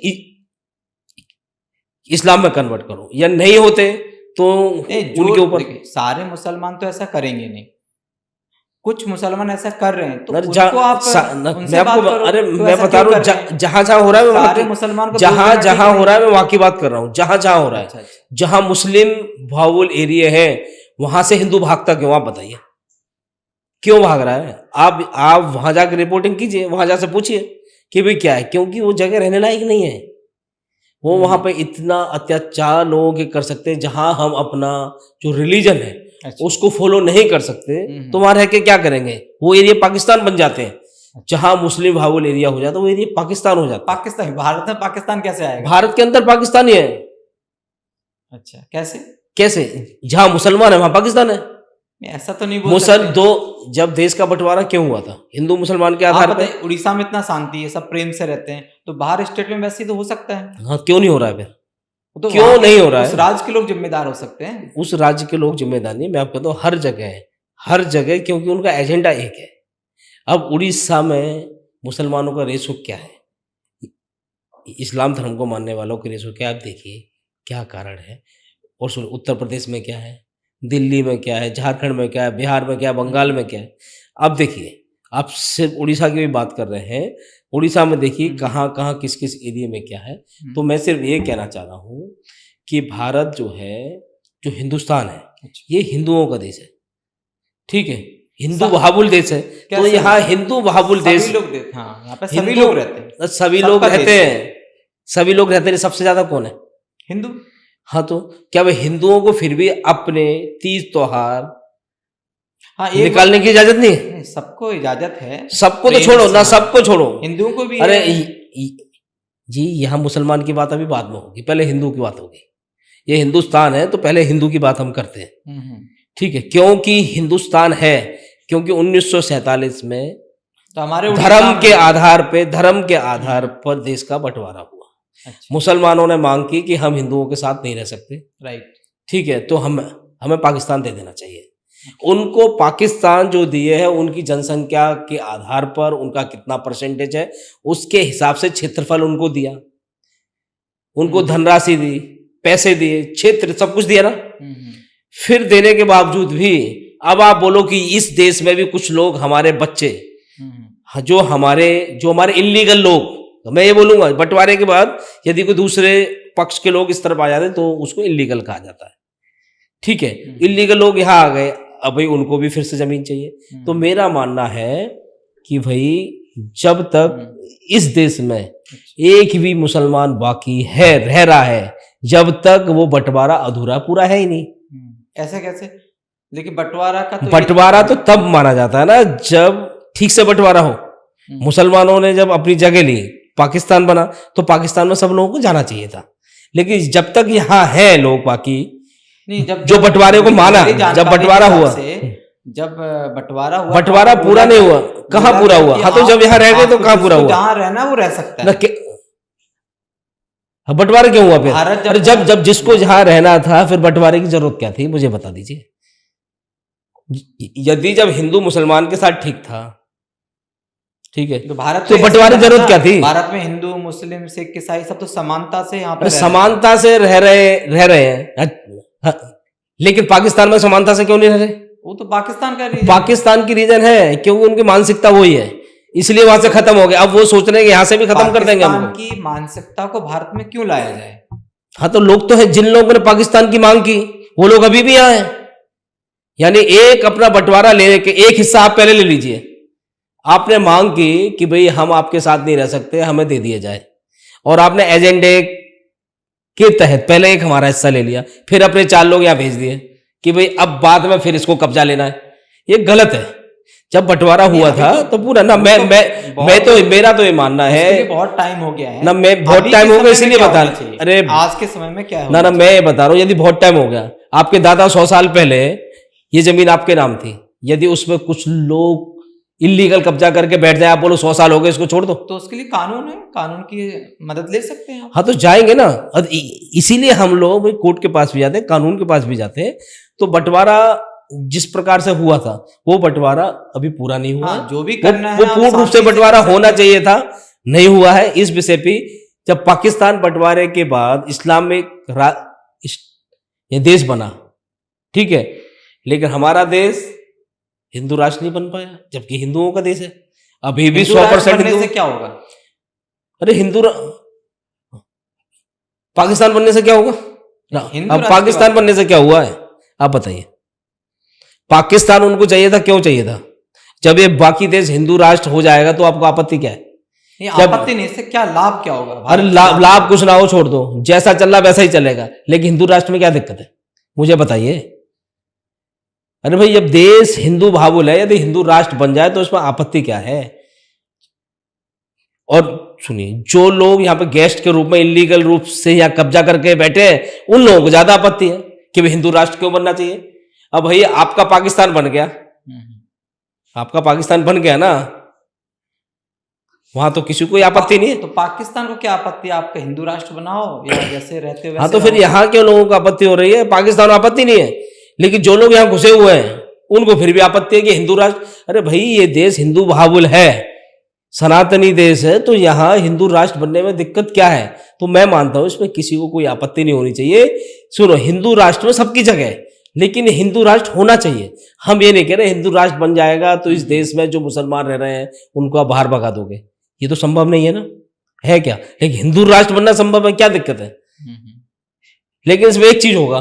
इस्लाम में कन्वर्ट करो, या नहीं होते तो उनके ऊपर। सारे मुसलमान तो ऐसा करेंगे नहीं, कुछ मुसलमान ऐसा कर रहे हैं तो उनको आप मैं आपको मैं बता रहा हूँ, जहां जहां हो रहा है, सारे मुसलमान को जहां हो रहा है मैं वहां की बात कर रहा हूँ। जहां जहां हो रहा है, जहां मुस्लिम भावुल एरिया है, वहां से हिंदू भागता क्यों? आप बताइए क्यों भाग रहा है? आप वहां जाकर रिपोर्टिंग कीजिए, वहां जाकर पूछिए कि भाई क्या है। क्योंकि वो जगह रहने लायक नहीं है। वो वहां पे इतना अत्याचार लोगों के कर सकते हैं, जहां हम अपना जो रिलीजन है उसको फॉलो नहीं कर सकते, तो वहां रह के क्या करेंगे? वो एरिया पाकिस्तान बन जाते हैं। जहां मुस्लिम भावुल एरिया हो जाता है वो एरिया पाकिस्तान हो जाता है। पाकिस्तान, भारत में पाकिस्तान कैसे आएगा? भारत के अंदर पाकिस्तान ही है। अच्छा, कैसे? जहां मुसलमान है वहां पाकिस्तान है। ऐसा तो नहीं बोल सकते। जब देश का बंटवारा क्यों हुआ था? हिंदू मुसलमान के आधार पर। उड़ीसा में इतना शांति है, सब प्रेम से रहते हैं, तो बाहर स्टेट में वैसे तो हो सकता है। हाँ, क्यों नहीं हो रहा है फिर? तो क्यों नहीं हो रहा है? उस राज्य के लोग जिम्मेदार हो सकते हैं। उस राज्य के लोग जिम्मेदार नहीं, मैं आपको कहता हूँ हर जगह है, हर जगह, क्योंकि उनका एजेंडा एक है। अब उड़ीसा में मुसलमानों का रेशो क्या है, इस्लाम धर्म को मानने वालों के रेशो क्या है, आप देखिए क्या कारण है। और सुन, उत्तर प्रदेश में क्या है, दिल्ली में क्या है, झारखंड में क्या है, बिहार में क्या है, बंगाल में क्या है। अब देखिए, आप सिर्फ उड़ीसा की भी बात कर रहे हैं, उड़ीसा में देखिए कहाँ कहाँ किस किस एरिया में क्या है। तो मैं सिर्फ ये कहना चाह रहा हूँ कि भारत जो है, जो हिंदुस्तान है, ये हिंदुओं का देश है, ठीक है, हिंदू बहुल देश है। तो यहाँ हिंदू बहुल देश, सभी लोग देते, हाँ, यहाँ पे सभी लोग रहते हैं, सभी लोग रहते हैं, सभी लोग रहते हैं। सबसे ज्यादा कौन है? हिंदू। हाँ, तो क्या वे हिंदुओं को फिर भी अपने तीज त्योहार हाँ, निकालने की इजाजत नहीं है? सबको इजाजत है, सबको तो छोड़ो ना, सबको छोड़ो, हिंदुओं को भी। अरे जी, यहाँ मुसलमान की बात अभी बाद में होगी, पहले हिंदू की बात होगी। ये हिंदुस्तान है तो पहले हिंदू की बात हम करते हैं, ठीक है। क्योंकि हिंदुस्तान है, क्योंकि 1947 में तो हमारे धर्म के आधार पर देश का बंटवारा हुआ। अच्छा। मुसलमानों ने मांग की कि हम हिंदुओं के साथ नहीं रह सकते, राइट, ठीक है, तो हमें पाकिस्तान दे देना चाहिए। उनको पाकिस्तान जो दिए है, उनकी जनसंख्या के आधार पर उनका कितना परसेंटेज है उसके हिसाब से क्षेत्रफल उनको दिया, उनको धनराशि दी, पैसे दिए, क्षेत्र सब कुछ दिया ना। फिर देने के बावजूद भी अब आप बोलो कि इस देश में भी कुछ लोग, हमारे बच्चे, जो हमारे इल्लीगल लोग, तो मैं ये बोलूंगा बंटवारे के बाद यदि कोई दूसरे पक्ष के लोग इस तरफ आ जाते तो उसको इल्लीगल कहा जाता है, ठीक है। इल्लीगल लोग यहाँ आ गए, अब भाई उनको भी फिर से जमीन चाहिए। तो मेरा मानना है कि भाई जब तक इस देश में एक भी मुसलमान बाकी है, रह रहा है, जब तक वो बंटवारा अधूरा पूरा है ही नहीं। ऐसे कैसे? लेकिन बंटवारा का बंटवारा तो तब माना जाता है ना जब ठीक से बंटवारा हो। मुसलमानों ने जब अपनी जगह ली, पाकिस्तान बना, तो पाकिस्तान में सब लोगों को जाना चाहिए था। लेकिन जब तक यहाँ है लोग बाकी नहीं, जो बंटवारे को माना, जब बंटवारा हुआ, जब बंटवारा पूरा नहीं हुआ, कहाँ पूरा हुआ? हाँ, तो जब यहाँ रह गए तो कहाँ पूरा हुआ? जहाँ रहना वो रह सकता है। बंटवारा क्यों हुआ फिर? अरे जब जिसको जहाँ रहना था, फिर बंटवारे की जरूरत क्या थी, मुझे बता दीजिए। यदि जब हिंदू मुसलमान के साथ ठीक था, ठीक है, तो भारत तो बंटवारे की जरूरत क्या थी? भारत में हिंदू, मुस्लिम, सिख, ईसाई सब तो समानता से यहाँ पे समानता से रह रहे हैं। लेकिन पाकिस्तान में समानता से क्यों नहीं रह रहे? वो तो पाकिस्तान का रीजन, पाकिस्तान की रीजन है, क्योंकि उनकी मानसिकता वही है, इसलिए वहां से खत्म हो गया। अब वो सोच रहे हैं कि यहाँ से भी खत्म कर देंगे हमको। की मानसिकता को भारत में क्यों लाया जाए? हाँ, तो लोग तो है, जिन लोगों ने पाकिस्तान की मांग की वो लोग अभी भी यहाँ है। यानी एक अपना बंटवारा लेने के एक हिस्सा आप पहले ले लीजिए। आपने मांग की कि भाई हम आपके साथ नहीं रह सकते, हमें दे दिया जाए, और आपने एजेंडे के तहत पहले एक हमारा हिस्सा ले लिया, फिर अपने 4 लोग यहाँ भेज दिए कि भाई अब बाद में फिर इसको कब्जा लेना है। ये गलत है। जब बंटवारा हुआ था तो पूरा ना, मैं तो मेरा तो ये मानना है, बहुत टाइम हो गया है ना, मैं बहुत टाइम हो गया इसलिए बता रहा हूं। अरे आज के समय में क्या है ना, मैं ये बता रहा हूँ, यदि बहुत टाइम हो गया, आपके दादा 100 साल पहले ये जमीन आपके नाम थी, यदि उसमें कुछ लोग इलीगल कब्जा करके बैठ जाए, आप बोलो 100 साल हो गए इसको छोड़ दो, तो उसके लिए कानून है, कानून की मदद ले सकते हैं। हाँ, तो जाएंगे ना। इसीलिए हम लोग भाई कोर्ट के पास भी जाते हैं, कानून के पास भी जाते हैं। तो बंटवारा जिस प्रकार से हुआ था वो बंटवारा अभी पूरा नहीं हुआ। हाँ, जो भी करना वो पूर्ण रूप से बंटवारा होना चाहिए था, नहीं हुआ है। इस विषय पे जब पाकिस्तान बंटवारे के बाद इस्लामिक ये देश बना, ठीक है, लेकिन हमारा देश हिंदू राष्ट्र नहीं बन पाया, जबकि हिंदुओं का देश है। अभी भी 100% हिंदू से क्या होगा? अरे पाकिस्तान बनने से क्या होगा? अब पाकिस्तान बनने से क्या हुआ है आप बताइए? पाकिस्तान उनको चाहिए था, क्यों चाहिए था? जब ये बाकी देश हिंदू राष्ट्र हो जाएगा तो आपको आपत्ति क्या है? आपत्ति नहीं, इससे क्या लाभ क्या होगा? अरे लाभ कुछ ना हो, छोड़ दो, जैसा चल रहा वैसा ही चलेगा। लेकिन हिंदू राष्ट्र में क्या दिक्कत है मुझे बताइए? अरे भाई, जब देश हिंदू बाहुल है, यदि हिंदू राष्ट्र बन जाए तो उसमें आपत्ति क्या है? और सुनिए, जो लोग यहाँ पे गेस्ट के रूप में इलीगल रूप से यहाँ कब्जा करके बैठे हैं, उन लोगों को ज्यादा आपत्ति है कि भाई हिंदू राष्ट्र क्यों बनना चाहिए। अब भाई आपका पाकिस्तान बन गया, आपका पाकिस्तान बन गया ना, वहां तो किसी को आपत्ति नहीं है। तो पाकिस्तान को क्या आपत्ति? आपका हिंदू राष्ट्र बनाओ या जैसे रहते हुए। हाँ, तो फिर यहाँ क्यों लोगों को आपत्ति हो रही है? पाकिस्तान में आपत्ति नहीं है, लेकिन जो लोग यहाँ घुसे हुए हैं उनको फिर भी आपत्ति है कि हिंदू राष्ट्र। अरे भाई, ये देश हिंदू बाहुल है, सनातनी देश है, तो यहाँ हिंदू राष्ट्र बनने में दिक्कत क्या है? तो मैं मानता हूं इसमें किसी को कोई आपत्ति नहीं होनी चाहिए। सुनो, हिंदू राष्ट्र में सबकी जगह है, लेकिन हिंदू राष्ट्र होना चाहिए। हम ये नहीं कह रहे हिंदू राष्ट्र बन जाएगा तो इस देश में जो मुसलमान रह रहे हैं उनको आप बाहर भगा दोगे, ये तो संभव नहीं है ना, है क्या? लेकिन हिंदू राष्ट्र बनना संभव है, क्या दिक्कत है? लेकिन इसमें एक चीज होगा,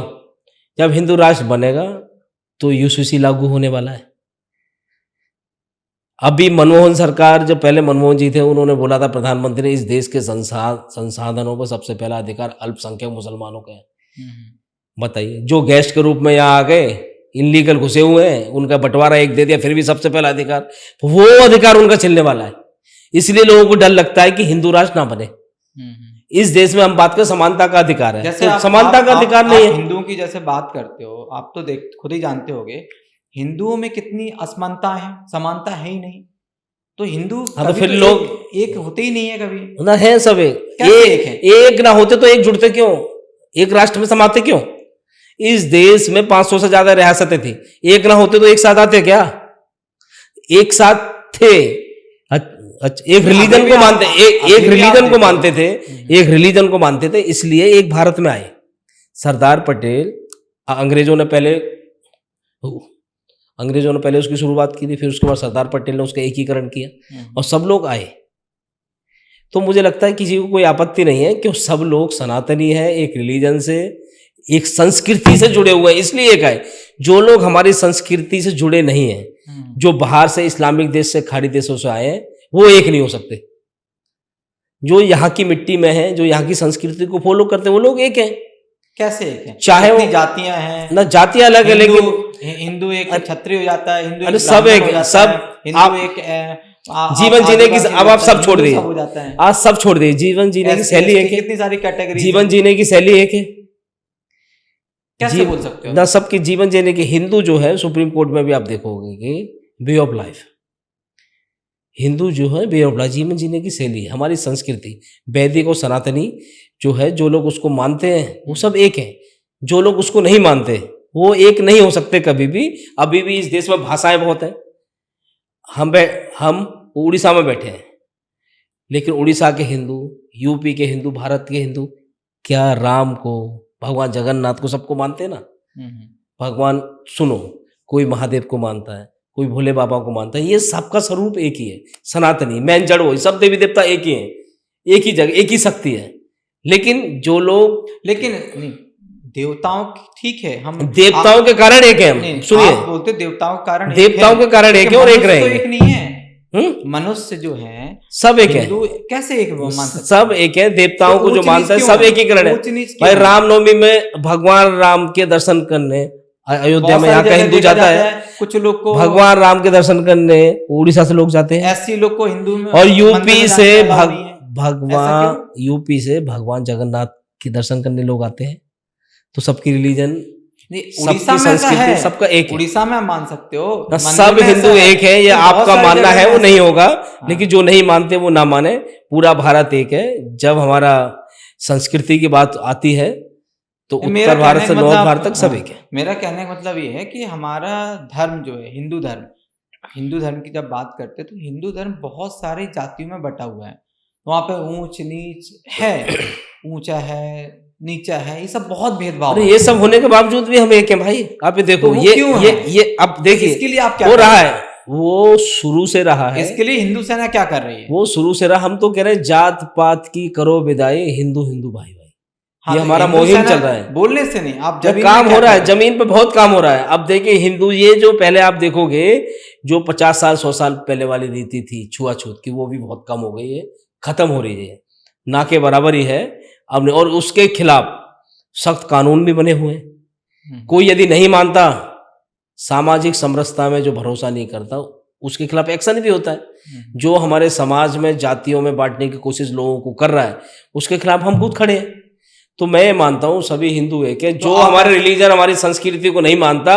जब हिंदू राष्ट्र बनेगा तो यूसीसी लागू होने वाला है। अभी मनमोहन सरकार, जब पहले मनमोहन जी थे, उन्होंने बोला था, प्रधानमंत्री ने, इस देश के संसाधनों पर सबसे पहला अधिकार अल्पसंख्यक मुसलमानों का है। बताइए, जो गेस्ट के रूप में यहाँ आ गए, इनलीगल घुसे हुए हैं, उनका बंटवारा एक दे दिया, फिर भी सबसे पहला अधिकार, वो अधिकार उनका छिनने वाला है। इसलिए लोगों को डर लगता है कि हिंदू राष्ट्र ना बने। इस देश में हम बात करें समानता का अधिकार है, जैसे तो समानता का अधिकार नहीं है। हिंदुओं की जैसे बात करते हो, आप तो खुद ही जानते होगे हिंदुओं में कितनी असमानता है, समानता है ही नहीं। तो हिंदू तो फिर लोग एक होते ही नहीं है कभी ना, है सब एक ना होते तो एक जुड़ते क्यों, एक राष्ट्र में समाते क्यों? इस देश में 500 से ज्यादा रियासतें थी, एक ना होते तो एक साथ आते क्या? एक साथ थे। एक रिलीजन को मानते, एक रिलीजन को मानते थे, एक रिलीजन को मानते थे, इसलिए एक भारत में आए। सरदार पटेल, अंग्रेजों ने पहले उसकी शुरुआत की थी, फिर उसके बाद सरदार पटेल ने उसका एकीकरण किया और सब लोग आए। तो मुझे लगता है किसी को कोई आपत्ति नहीं है कि सब लोग सनातनी है, एक रिलीजन से, एक संस्कृति से जुड़े हुए हैं, इसलिए एक आए। जो लोग हमारी संस्कृति से जुड़े नहीं हैं, जो बाहर से इस्लामिक देश से, खाड़ी देशों से आए हैं, वो एक नहीं हो सकते। जो यहाँ की मिट्टी में है, जो यहाँ की संस्कृति को फॉलो करते हैं, वो लोग एक हैं। कैसे एक हैं? चाहे वो जातियां हैं ना, जातियां अलग है, लेकिन हिंदू एक क्षत्रिय हो जाता है, हिंदू अरे सब एक, सब हिंदू एक जीवन जीने की, अब आप सब छोड़ दीजिए, आज सब छोड़ दीजिए, जीवन जीने की शैली एक है, कितनी सारी कैटेगरी, जीवन जीने की शैली एक है, कैसे बोल सकते हो ना? सबकी जीवन जीने की, हिंदू जो है, सुप्रीम कोर्ट में भी आप देखोगे कि वे ऑफ लाइफ, हिंदू जो है वे ऑफ लाइफ, जीवन जीने की शैली, हमारी संस्कृति, वैदिक और सनातनी जो है, जो लोग उसको मानते हैं वो सब एक हैं। जो लोग उसको नहीं मानते वो एक नहीं हो सकते कभी भी। अभी भी इस देश में भाषाएं बहुत हैं। हम उड़ीसा में बैठे हैं, लेकिन उड़ीसा के हिंदू, यूपी के हिंदू, भारत के हिंदू क्या राम को, भगवान जगन्नाथ को सबको मानते हैं ना? भगवान, सुनो, कोई महादेव को मानता है, कोई भोले बाबा को मानता है, ये सबका स्वरूप एक ही है, सनातनी, मैन जड़ वही, सब देवी देवता एक ही हैं, एक ही जगह, एक ही शक्ति है। लेकिन जो लोग, लेकिन नहीं, देवताओं ठीक है, हम देवताओं के कारण एक है, हम सुनिए, बोलते देवताओं के कारण, देवताओं के कारण एक है और एक रहेंगे। एक नहीं है, मनुष्य जो है सब एक है। कैसे एक मान सकते? सब एक है, देवताओं को जो मानता है सब एकीकरण है। भाई रामनवमी में भगवान राम के दर्शन करने अयोध्या में यहाँ का हिंदू जाता है, कुछ लोग को भगवान राम के दर्शन करने उड़ीसा से लोग जाते हैं, ऐसे लोग को हिंदू में, और यूपी से भगवान जगन्नाथ के दर्शन करने लोग आते हैं। तो सबकी रिलीजन, उड़ीसा में संस्कृति सबका एक, उड़ीसा में मान सकते हो, सब हिंदू एक है, ये आपका मानना है वो नहीं होगा, लेकिन जो नहीं मानते वो ना माने, पूरा भारत एक है। जब हमारा संस्कृति की बात आती है तो उत्तर भारत से नॉर्थ भारत तक सब एक है। मेरा कहने का मतलब ये है कि हमारा धर्म जो है, हिंदू धर्म की जब बात करते हैं तो हिंदू धर्म बहुत सारी जातियों में बटा हुआ है। वहाँ पे ऊंच नीच है, ऊंचा है, नीचा है, ये सब बहुत भेदभाव है। ये सब होने के बावजूद भी हम एक हैं भाई। आप ये देखो, तो ये अब देखिए, इसके लिए आप क्या हो रहा है, वो शुरू से रहा है। इसके लिए हिंदू सेना क्या कर रही है? वो शुरू से रहा। हम तो कह रहे हैं जात पात की करो विदाई, हिंदू हिंदू भाई भाई। हाँ, ये हमारा मुहिम चल रहा है, बोलने से नहीं, आप जब काम हो रहा है, जमीन पे बहुत काम हो रहा है। अब देखिए हिंदू, ये जो पहले आप देखोगे जो 50 साल 100 साल पहले वाली रीति थी छुआछूत की, वो भी बहुत कम हो गई है, खत्म हो रही है, ना के बराबर ही है अब। और उसके खिलाफ सख्त कानून भी बने हुए हैं। कोई यदि नहीं मानता, सामाजिक समरसता में जो भरोसा नहीं करता, उसके खिलाफ एक्शन भी होता है। जो हमारे समाज में जातियों में बांटने की कोशिश लोगों को कर रहा है, उसके खिलाफ हम खुद खड़े हैं। तो मैं मानता हूं सभी हिंदू है कि जो हमारे रिलीजन, हमारी संस्कृति को नहीं मानता,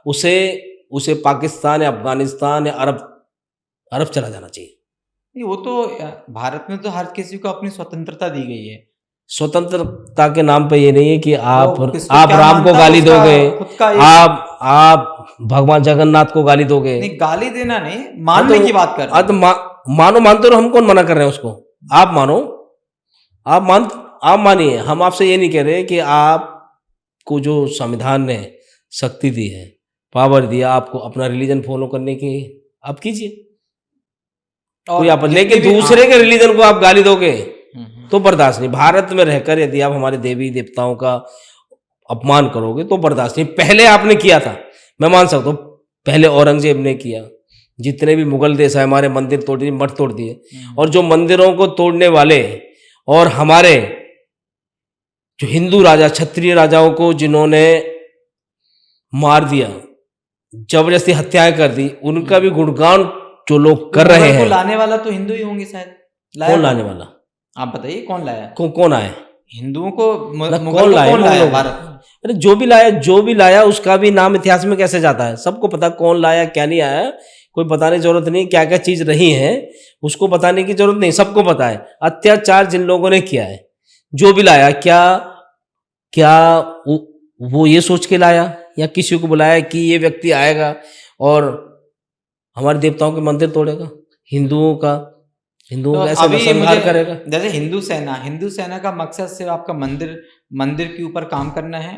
उसे पाकिस्तान या अफगानिस्तान या अरब चला जाना चाहिए। वो तो भारत में तो हर किसी को अपनी स्वतंत्रता दी गई है। स्वतंत्रता के नाम पे ये नहीं है कि आप राम को गाली दोगे, आप भगवान जगन्नाथ को गाली दोगे। नहीं, गाली देना नहीं, मानने की बात कर रहे हैं। मानो, मानते रहो, हम कौन मना कर रहे हैं उसको? आप मानो, आप मानिए। हम आपसे ये नहीं कह रहे कि आपको जो संविधान ने शक्ति दी है, पावर दिया आपको अपना रिलीजन फॉलो करने की, आप कीजिए, कोई आप, लेकिन दूसरे के रिलीजन को आप गाली दोगे तो बर्दाश्त नहीं। भारत में रहकर यदि आप हमारे देवी देवताओं का अपमान करोगे तो बर्दाश्त नहीं। पहले आपने किया था, मैं मान सकता हूँ, पहले औरंगजेब ने किया, जितने भी मुगल देश है हमारे मंदिर तोड़ दिए, मठ तोड़ दिए। और जो मंदिरों को तोड़ने वाले और हमारे जो हिंदू राजा, क्षत्रिय राजाओं को जिन्होंने मार दिया, जबरदस्ती हत्याएं कर दी, उनका भी गुणगान जो लोग कर रहे हैं। लाने वाला तो हिंदू ही होंगे शायद। कौन लाने वाला, आप बताइए, कौन लाया? कौन आए? हिंदुओं को कौन लाया भारत? अरे जो भी लाया उसका भी नाम इतिहास में कैसे जाता है, सबको पता कौन लाया क्या नहीं आया, कोई बताने की जरूरत नहीं। क्या क्या चीज रही है उसको बताने की जरूरत नहीं, सबको पता है। अत्याचार जिन लोगों ने किया है, जो भी लाया, क्या वो ये सोच के लाया या किसी को बुलाया कि ये व्यक्ति आएगा और हमारे देवताओं के मंदिर तोड़ेगा, हिंदुओं का ऐसा नरसंहार करेगा? जैसे हिंदू सेना का मकसद सिर्फ आपका मंदिर के ऊपर काम करना है,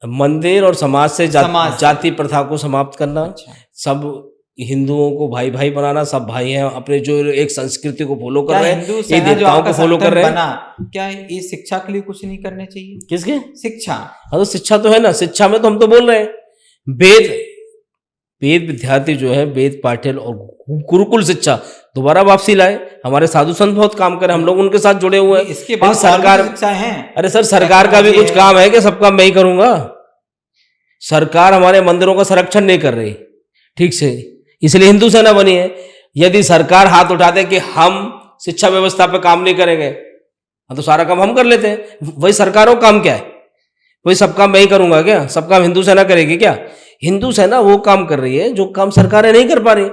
मंदिर और समाज से जाति प्रथा को समाप्त करना। अच्छा। सब हिंदुओं को भाई भाई बनाना, सब भाई हैं, अपने जो एक संस्कृति को फॉलो कर रहे हैं, ये देवताओं को फॉलो कर रहे हैं। क्या ये शिक्षा के लिए कुछ नहीं करने चाहिए? किसके? शिक्षा। हाँ तो शिक्षा तो है ना, शिक्षा में तो हम तो बोल रहे हैं, वेद विद्यार्थी जो है वेद पाठ्यल और गुरुकुल शिक्षा दोबारा वापसी लाए। हमारे साधु संत बहुत काम करे, हम लोग उनके साथ जुड़े हुए हैं। इसके बाद सरकार शिक्षा है। अरे सर, सरकार का भी कुछ काम है कि सब काम मैं ही करूंगा? सरकार हमारे मंदिरों का संरक्षण नहीं कर रही ठीक से, इसलिए हिंदू सेना बनी है। यदि सरकार हाथ उठा दे कि हम शिक्षा व्यवस्था पे काम नहीं करेंगे, तो सारा काम हम कर लेते हैं। वही सरकारों का काम क्या है? वही सब काम मैं ही करूंगा क्या? सब काम हिंदू सेना करेगी क्या? हिंदू सेना वो काम कर रही है जो काम सरकारें नहीं कर पा रही।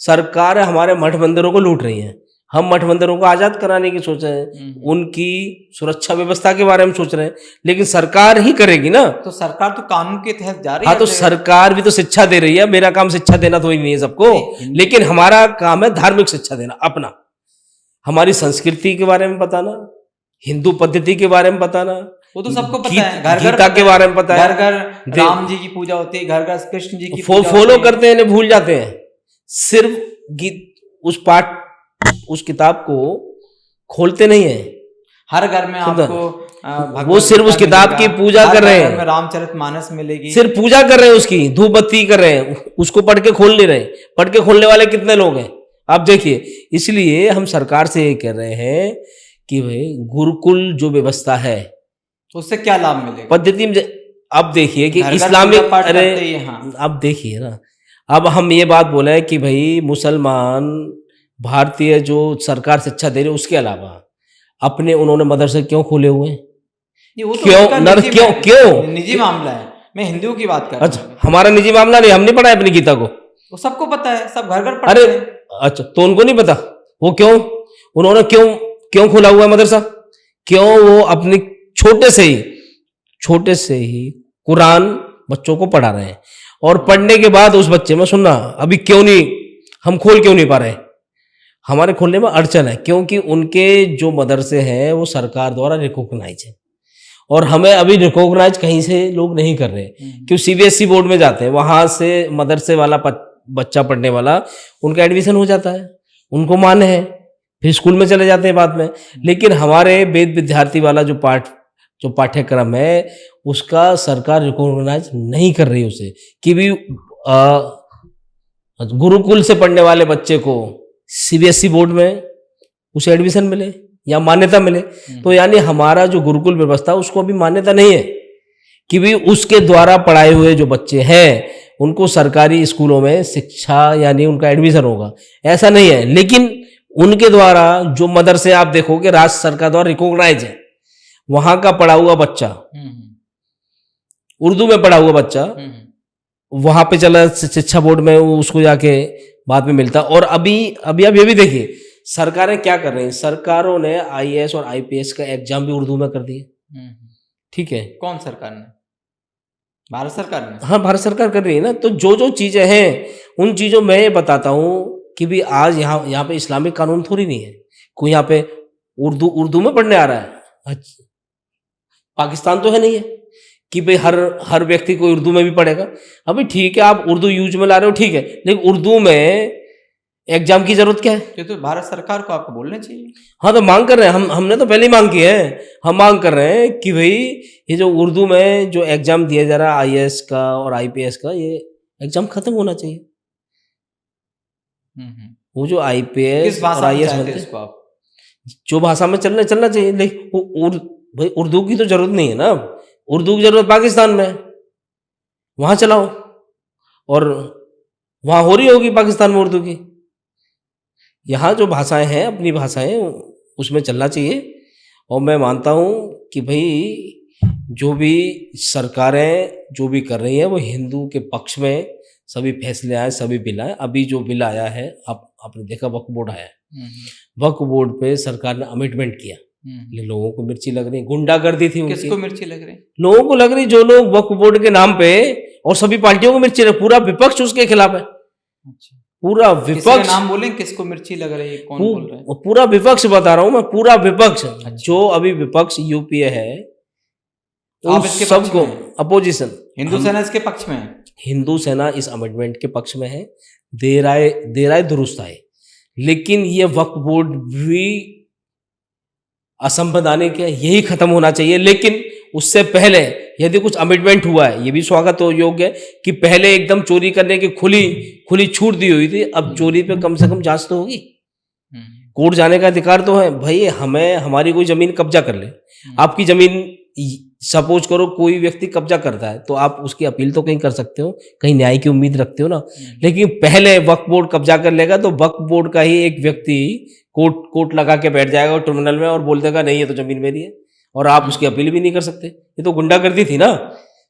सरकार हमारे मठ मंदिरों को लूट रही है, हम मठ मंदिरों को आजाद कराने की सोच रहे हैं, उनकी सुरक्षा व्यवस्था के बारे में सोच रहे हैं, लेकिन सरकार ही करेगी ना। तो सरकार तो कानून के तहत जा रही है। हाँ तो सरकार भी तो शिक्षा दे रही है, मेरा काम शिक्षा देना तो ही नहीं है सबको, लेकिन हमारा काम है धार्मिक शिक्षा देना, अपना हमारी संस्कृति के बारे में बताना, हिंदू पद्धति के बारे में बताना, वो तो सबको पता है, घर गीता के बारे में पता है, घर घर राम जी की पूजा होती है, घर घर कृष्ण जी की फॉलो करते हैं, भूल जाते हैं। सिर्फ उस किताब को खोलते नहीं है, हर घर में आपको वो सिर्फ उस किताब की पूजा कर रहे हैं, रामचरितमानस मिलेगी, सिर्फ पूजा कर रहे हैं उसकी, धूप बत्ती कर रहे हैं, उसको पढ़ के खोल नहीं रहे। पढ़ के खोलने वाले कितने लोग हैं आप देखिए। इसलिए हम सरकार से ये कह रहे हैं कि भाई गुरुकुल जो व्यवस्था है उससे क्या लाभ मिलेगा पद्धति में। अब देखिए कि इस्लामिक, अरे अब देखिए ना, अब हम ये बात बोले हैं कि भाई मुसलमान भारतीय जो सरकार शिक्षा दे रही है उसके अलावा अपने उन्होंने मदरसे क्यों खोले हुए हैं? क्यों निजी मामला है, मैं हिंदुओं की बात कर रहा हूं। अच्छा, हमारा निजी मामला नहीं, हम नहीं पढ़ा अपनी गीता को, वो सबको पता है, सब घर घर पढ़ते हैं। अच्छा, तो उनको नहीं पता वो क्यों, उन्होंने क्यों खोला हुआ है मदरसा? क्यों वो अपनी छोटे से ही कुरान बच्चों को पढ़ा रहे हैं, और पढ़ने के बाद उस बच्चे में सुनना अभी क्यों नहीं, हम खोल क्यों नहीं पा रहे? हमारे खोलने में अड़चन है क्योंकि उनके जो मदरसे हैं वो सरकार द्वारा रिकॉग्नाइज है, और हमें अभी रिकॉग्नाइज कहीं से लोग नहीं कर रहे। क्यों? सीबीएसई बोर्ड में जाते हैं, वहां से मदरसे वाला बच्चा पढ़ने वाला, उनका एडमिशन हो जाता है, उनको मान्य है, फिर स्कूल में चले जाते हैं बाद में। लेकिन हमारे वेद विद्यार्थी वाला जो पाठ्यक्रम है उसका सरकार रिकॉग्नाइज नहीं कर रही उसे, कि भी गुरुकुल से पढ़ने वाले बच्चे को सीबीएसई बोर्ड में उसे एडमिशन मिले या मान्यता मिले। तो यानी हमारा जो गुरुकुल व्यवस्था उसको अभी मान्यता नहीं है कि भी उसके द्वारा पढ़ाए हुए जो बच्चे हैं उनको सरकारी स्कूलों में शिक्षा यानी उनका एडमिशन होगा, ऐसा नहीं है। लेकिन उनके द्वारा जो मदरसे आप देखोगे राज्य सरकार द्वारा रिकॉग्नाइज है, वहां का पढ़ा हुआ बच्चा, उर्दू में पढ़ा हुआ बच्चा वहां पे चला शिक्षा बोर्ड में, उसको जाके बाद में मिलता। और अभी आप ये भी देखिए सरकारें क्या कर रही हैं, सरकारों ने आईएएस और आईपीएस का एग्जाम भी उर्दू में कर दिए। ठीक है, कौन सरकार ने? भारत सरकार ने। हाँ, भारत सरकार कर रही है ना। तो जो चीजें हैं उन चीजों में ये बताता हूं कि भी आज यहाँ पे इस्लामिक कानून थोड़ी नहीं है, कोई यहाँ पे उर्दू में पढ़ने आ रहा है। अच्छा, पाकिस्तान तो है नहीं है, कि भाई हर व्यक्ति को उर्दू में भी पढ़ेगा। अभी ठीक है, आप उर्दू यूज में ला रहे हो, ठीक है, लेकिन उर्दू में एग्जाम की जरूरत क्या है? ये तो भारत सरकार को आपको बोलना चाहिए। हाँ, तो मांग कर रहे हैं हमने तो पहले ही मांग की है। हम मांग कर रहे हैं कि भाई ये जो उर्दू में जो एग्जाम दिया जा रहा है आईएएस का और आईपीएस का, ये एग्जाम खत्म होना चाहिए। वो जो किस आईपीएस और भाषा में आईएएस चाहते बनते हैं हैं, इसको आप? जो भाषा में चलना चाहिए, लेकिन भाई उर्दू की तो जरूरत नहीं है ना। उर्दू की जरूरत पाकिस्तान में, वहां चलाओ, और वहां हो रही होगी पाकिस्तान में उर्दू की। यहाँ जो भाषाएं हैं, अपनी भाषाएं, उसमें चलना चाहिए। और मैं मानता हूँ कि भाई जो भी सरकारें जो भी कर रही हैं वो हिंदू के पक्ष में सभी फैसले आए, सभी बिल आए। अभी जो बिल आया है, आपने देखा, वक्फ बोर्ड आया है। वक्फ बोर्ड पे सरकार ने अमेंडमेंट किया, ये लोगों को मिर्ची लग रही, गुंडागर्दी थी उनकी। किसको मिर्ची लग रही? लोगों को लग रही, जो लोग वक्फ बोर्ड के नाम पे, और सभी पार्टियों को मिर्ची लग, पूरा विपक्ष उसके खिलाफ है। अच्छा, पूरा किसी का विपक्ष, नाम बोलें किसको मिर्ची लग रही है, कौन बोल रहा है? पूरा विपक्ष बता रहा हूं मैं, पूरा विपक्ष। जो अभी विपक्ष यूपीए है, आप इसके पक्ष सबको में हैं? अपोजिशन, हिंदू सेना इसके पक्ष में है? हिंदू सेना इस अमेंडमेंट के पक्ष में है। देर आए दुरुस्त आए, लेकिन ये वक्फ बोर्ड भी असंवैधानिक है, यही खत्म होना चाहिए। लेकिन उससे पहले यदि कुछ अमेंडमेंट हुआ है, ये भी स्वागत योग्य है कि पहले एकदम चोरी करने की खुली छूट दी हुई थी, अब चोरी पे कम से कम जांच तो होगी। कोर्ट जाने का अधिकार तो है भाई। हमारी कोई जमीन कब्जा कर ले, आपकी जमीन सपोज करो कोई व्यक्ति कब्जा करता है, तो आप उसकी अपील तो कहीं कर सकते हो, कहीं न्याय की उम्मीद रखते हो ना। लेकिन पहले वक्फ बोर्ड कब्जा कर लेगा तो वक्फ बोर्ड का ही एक व्यक्ति कोर्ट लगा के बैठ जाएगा ट्रिब्यूनल में और बोल देगा नहीं, ये तो जमीन मेरी है, और आप उसकी अपील भी नहीं कर सकते। ये तो गुंडागर्दी थी ना।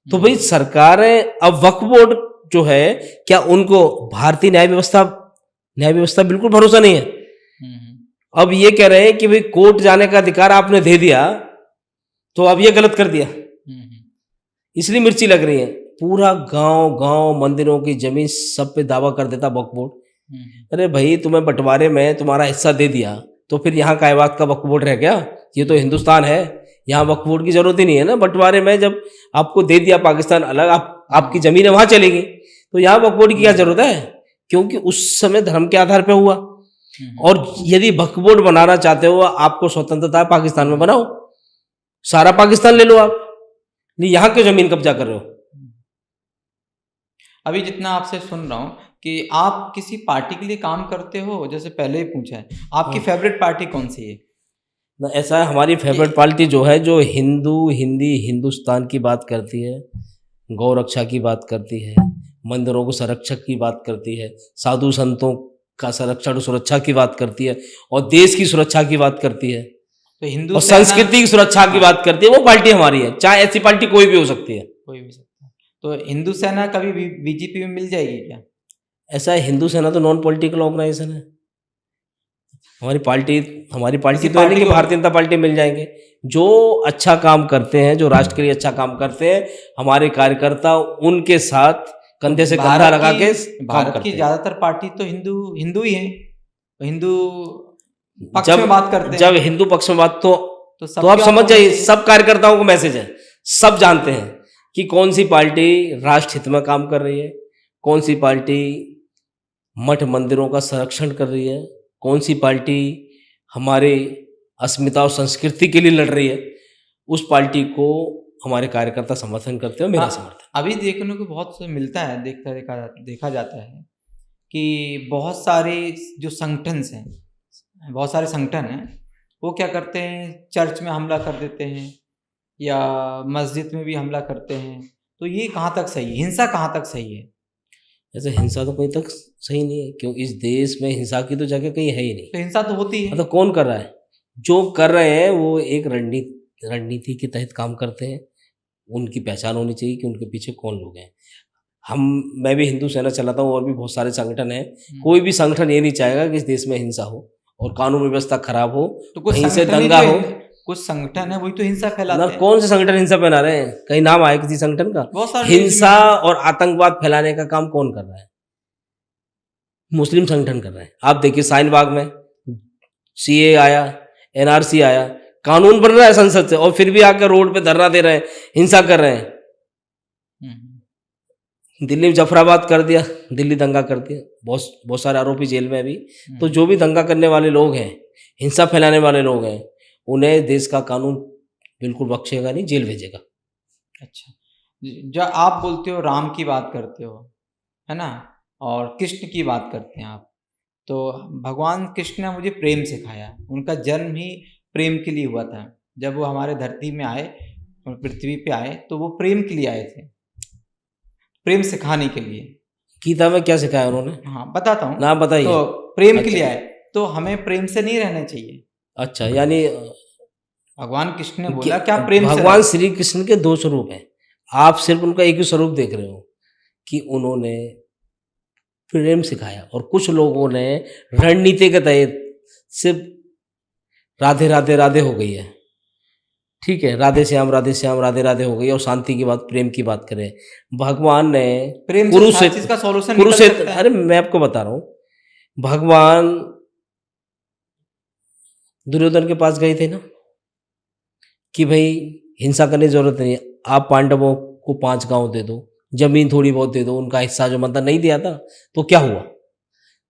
तो भाई सरकारें, अब वक्फ बोर्ड जो है, क्या उनको भारतीय न्याय व्यवस्था बिल्कुल भरोसा नहीं है। अब ये कह रहे हैं कि भाई कोर्ट जाने का अधिकार आपने दे दिया, तो अब ये गलत कर दिया, इसलिए मिर्ची लग रही है। पूरा गांव मंदिरों की जमीन सब पे दावा कर देता वक्फ बोर्ड। अरे भाई, तुम्हें बंटवारे में तुम्हारा हिस्सा दे दिया, तो फिर यहाँ काय बात का वक्फ बोर्ड रह गया? ये तो हिंदुस्तान है, यहाँ वक्फ बोर्ड की जरूरत ही नहीं है ना। बंटवारे में जब आपको दे दिया पाकिस्तान अलग, आपकी जमीनें वहां चलेगी, तो यहाँ वक्फ बोर्ड की क्या जरूरत है? क्योंकि उस समय धर्म के आधार पर हुआ। और यदि वक्फ बोर्ड बनाना चाहते हो, आपको स्वतंत्रता है, पाकिस्तान में बनाओ, सारा पाकिस्तान ले लो आप, नहीं यहाँ क्यों जमीन कब्जा कर रहे हो? अभी जितना आपसे सुन रहा हूँ कि आप किसी पार्टी के लिए काम करते हो, जैसे पहले ही पूछा है, आपकी फेवरेट पार्टी कौन सी है? ना, ऐसा है, हमारी फेवरेट पार्टी जो है, जो हिंदुस्तान की बात करती है, गौ रक्षा की बात करती है, मंदिरों को संरक्षक की बात करती है, साधु संतों का संरक्षण सुरक्षा की बात करती है, और देश की सुरक्षा की बात करती है, तो हिंदू और संस्कृति की सुरक्षा की बात करती है, वो पार्टी हमारी है। चाहे ऐसी पार्टी कोई भी हो सकती है, कोई भी सकता है। तो हिंदू सेना कभी बीजेपी में मिल जाएगी क्या? ऐसा है, हिंदू सेना तो नॉन पॉलिटिकल ऑर्गेनाइजेशन है। हमारी पार्टी तो है नहीं कि भारतीय जनता पार्टी मिल जाएंगे। जो अच्छा काम करते हैं, जो राष्ट्र के लिए अच्छा काम करते हैं, हमारे कार्यकर्ता उनके साथ कंधे से कंधा लगा के भारत की ज्यादातर पार्टी तो हिंदू ही है, हिंदू पक्ष में बात करते हैं। जब हिंदू पक्ष में बात, तो आप समझ जाइए, सब कार्यकर्ताओं को मैसेज है, सब जानते हैं कि कौन सी पार्टी राष्ट्र हित में काम कर रही है, कौन सी पार्टी मठ मंदिरों का संरक्षण कर रही है, कौन सी पार्टी हमारे अस्मिता और संस्कृति के लिए लड़ रही है। उस पार्टी को हमारे कार्यकर्ता समर्थन करते हैं, मेरा समर्थन। अभी देखने को बहुत मिलता है, देखा जाता है कि बहुत सारे जो संगठन हैं, बहुत सारे संगठन हैं, वो क्या करते हैं, चर्च में हमला कर देते हैं या मस्जिद में भी हमला करते हैं। तो ये कहाँ तक सही है? हिंसा कहाँ तक सही है? ऐसे हिंसा तो कहीं तक सही नहीं है, क्यों? इस देश में हिंसा की तो जगह कहीं है ही नहीं। तो हिंसा तो होती है, मतलब कौन कर रहा है? जो कर रहे हैं वो एक रणनीति के तहत काम करते हैं। उनकी पहचान होनी चाहिए कि उनके पीछे कौन लोग हैं। मैं भी हिंदू सेना चलाता हूँ, और भी बहुत सारे संगठन हैं। कोई भी संगठन ये नहीं चाहेगा कि इस देश में हिंसा हो और कानून व्यवस्था खराब हो, तो कुछ कहीं से दंगा हो। कुछ संगठन है वही तो हिंसा फैलाते हैं। कौन से संगठन हिंसा फैला रहे हैं? कहीं नाम आए किसी संगठन का? हिंसा और आतंकवाद फैलाने का काम कौन कर रहा है? मुस्लिम संगठन कर रहे हैं। आप देखिए, शाहीनबाग में सीए आया, एनआरसी आया, कानून बन रहा है संसद से, और फिर भी आकर रोड पे धरना दे रहे हैं, हिंसा कर रहे हैं। दिल्ली में जफराबाद कर दिया, दिल्ली दंगा कर दिया, बहुत बहुत सारे आरोपी जेल में अभी। तो जो भी दंगा करने वाले लोग हैं, हिंसा फैलाने वाले लोग हैं, उन्हें देश का कानून बिल्कुल बख्शेगा नहीं, जेल भेजेगा। अच्छा, जो आप बोलते हो राम की बात करते हो, है ना, और कृष्ण की बात करते हैं आप, तो भगवान कृष्ण ने मुझे प्रेम सिखाया। उनका जन्म ही प्रेम के लिए हुआ था। जब वो हमारे धरती में आए और पृथ्वी पे आए तो वो प्रेम के लिए आए थे, प्रेम सिखाने के लिए। गीता में क्या सिखाया उन्होंने? हाँ, बताता हूँ। नाम बताइए। तो प्रेम के अच्छा। लिए आए, तो हमें प्रेम से नहीं रहना चाहिए। अच्छा, यानी भगवान कृष्ण ने बोला क्या प्रेम से भगवान रहो। श्री कृष्ण के दो स्वरूप हैं, आप सिर्फ उनका एक ही स्वरूप देख रहे हो कि उन्होंने प्रेम सिखाया, और कुछ लोगों ने रणनीति के तहत सिर्फ राधे राधे राधे हो गई है, ठीक है, राधे श्याम राधे राधे हो गई, और शांति की बात, प्रेम की बात करें। भगवान ने प्रेम से हर चीज का सॉल्यूशन निकल कुरुक्षेत्र, सकता है। अरे मैं आपको बता रहा हूँ, भगवान दुर्योधन के पास गए थे ना कि भाई हिंसा करने की जरूरत नहीं है, आप पांडवों को 5 गांव दे दो, जमीन थोड़ी बहुत दे दो, उनका हिस्सा जो मंत्र नहीं दिया था, तो क्या हुआ?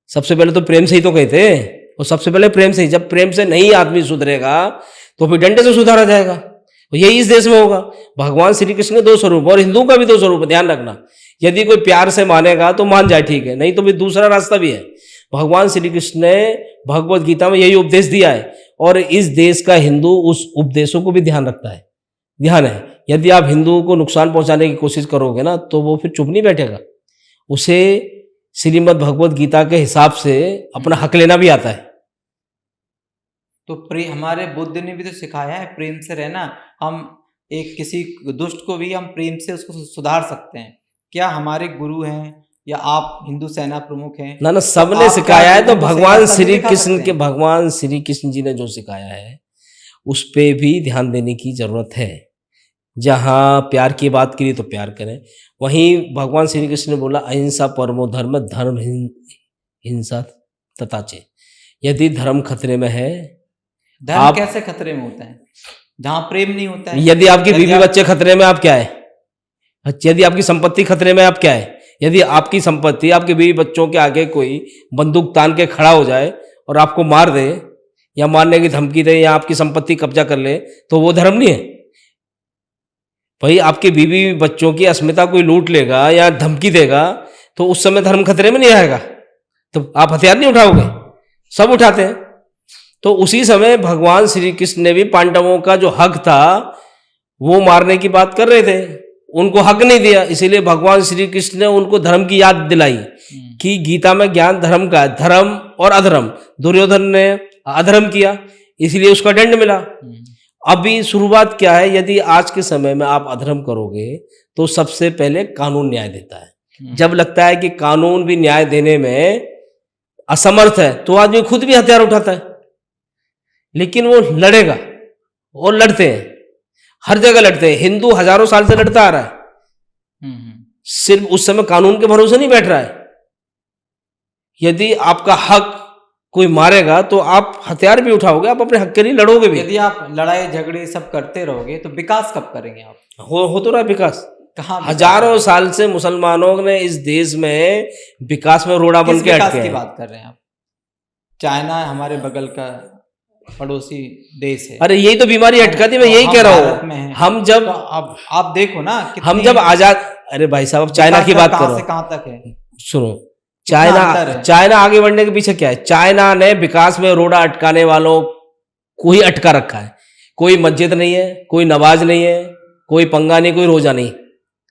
सबसे पहले तो प्रेम से ही तो गए थे, और सबसे पहले प्रेम से ही, जब प्रेम से नहीं आदमी सुधरेगा तो फिर डंडे से सुधारा जाएगा। और यही इस देश में होगा। भगवान श्री कृष्ण के 2 स्वरूप, और हिंदुओं का भी 2 स्वरूप है, ध्यान रखना। यदि कोई प्यार से मानेगा तो मान जाए, ठीक है, नहीं तो फिर दूसरा रास्ता भी है। भगवान श्री कृष्ण ने भगवत गीता में यही उपदेश दिया है, और इस देश का हिंदू उस उपदेशों को भी ध्यान रखता है, ध्यान है। यदि आप हिंदुओं को नुकसान पहुंचाने की कोशिश करोगे ना, तो वो फिर चुप नहीं बैठेगा, उसे श्रीमद् भगवत गीता के हिसाब से अपना हक लेना भी आता है। तो हमारे बुद्ध ने भी तो सिखाया है प्रेम से रहना। हम एक किसी दुष्ट को भी हम प्रेम से उसको सुधार सकते हैं। क्या हमारे गुरु हैं या आप हिंदू सेना प्रमुख हैं? ना, तो सबने आप सिखाया है। तो लोगों को सही भगवान रास्ता नहीं श्री दिखा कृष्ण सकते के, हैं? भगवान श्री कृष्ण जी ने जो सिखाया है उस पे भी ध्यान देने की जरूरत है। जहाँ प्यार की बात करी तो प्यार करें, वहीं भगवान श्री कृष्ण ने बोला अहिंसा परमो धर्म, धर्म हिंसा तथाचे। यदि धर्म खतरे में है, धर्म कैसे खतरे में होता है जहाँ प्रेम नहीं होता है? यदि आपकी बीवी बच्चे खतरे में, आप क्या है? यदि आपकी संपत्ति खतरे में, आप क्या है? यदि आपकी संपत्ति, आपके बीवी बच्चों के आगे कोई बंदूक तान के खड़ा हो जाए और आपको मार दे, या मारने की धमकी दे, या आपकी संपत्ति कब्जा कर ले, तो वो धर्म नहीं है भाई। आपके बीवी बच्चों की अस्मिता कोई लूट लेगा या धमकी देगा, तो उस समय धर्म खतरे में नहीं आएगा, तो आप हथियार नहीं उठाओगे? सब उठाते हैं। तो उसी समय भगवान श्री कृष्ण ने भी पांडवों का जो हक था वो मारने की बात कर रहे थे, उनको हक नहीं दिया, इसीलिए भगवान श्री कृष्ण ने उनको धर्म की याद दिलाई कि गीता में ज्ञान धर्म का है, धर्म और अधर्म। दुर्योधन ने अधर्म किया, इसलिए उसका दंड मिला। अभी शुरुआत क्या है, यदि आज के समय में आप अधर्म करोगे तो सबसे पहले कानून न्याय देता है। जब लगता है कि कानून भी न्याय देने में असमर्थ है, तो आदमी खुद भी हथियार उठाता है, लेकिन वो लड़ेगा, और लड़ते हैं, हर जगह लड़ते हैं। हिंदू हजारों साल से लड़ता आ रहा है, सिर्फ उस समय कानून के भरोसे नहीं बैठ रहा है। यदि आपका हक कोई मारेगा तो आप हथियार भी उठाओगे, आप अपने हक के लिए लड़ोगे भी। यदि आप लड़ाई झगड़े सब करते रहोगे तो विकास कब करेंगे आप? हो तो रहा है विकास। कहाँ? हजारों साल से मुसलमानों ने इस देश में विकास में रोड़ा बन के विकास अटके की हैं। बात कर रहे हैं आप? चाइना हमारे बगल का पड़ोसी देश है। अरे यही तो बीमारी अटका थी, मैं यही कह रहा हूँ। हम जब तो अब आप देखो ना, हम जब आजाद, अरे भाई साहब चाइना की बात करो, से कहाँ तक है? सुनो, अंतर है? चाइना आगे बढ़ने के पीछे क्या है? चाइना ने विकास में रोड़ा अटकाने वालों को ही अटका रखा है। कोई मस्जिद नहीं है, कोई नमाज नहीं है, कोई पंगा नहीं, कोई रोजा नहीं,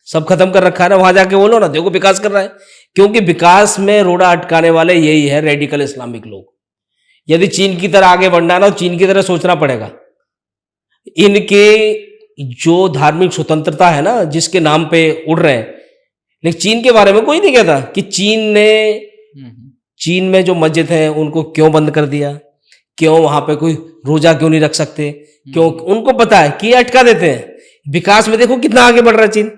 सब खत्म कर रखा है ना। वहां जाके बोलो ना, देखो विकास कर रहा है, क्योंकि विकास में रोड़ा अटकाने वाले यही है, रेडिकल इस्लामिक लोग। यदि चीन की तरह आगे बढ़ना है ना, चीन की तरह सोचना पड़ेगा। इनके जो धार्मिक स्वतंत्रता है ना, जिसके नाम पे उड़ रहे हैं, लेकिन चीन के बारे में कोई नहीं कहता कि चीन में जो मस्जिद है उनको क्यों बंद कर दिया, क्यों वहां पे कोई रोजा क्यों नहीं रख सकते, क्यों? उनको पता है कि अटका देते हैं। विकास में देखो कितना आगे बढ़ रहा है चीन,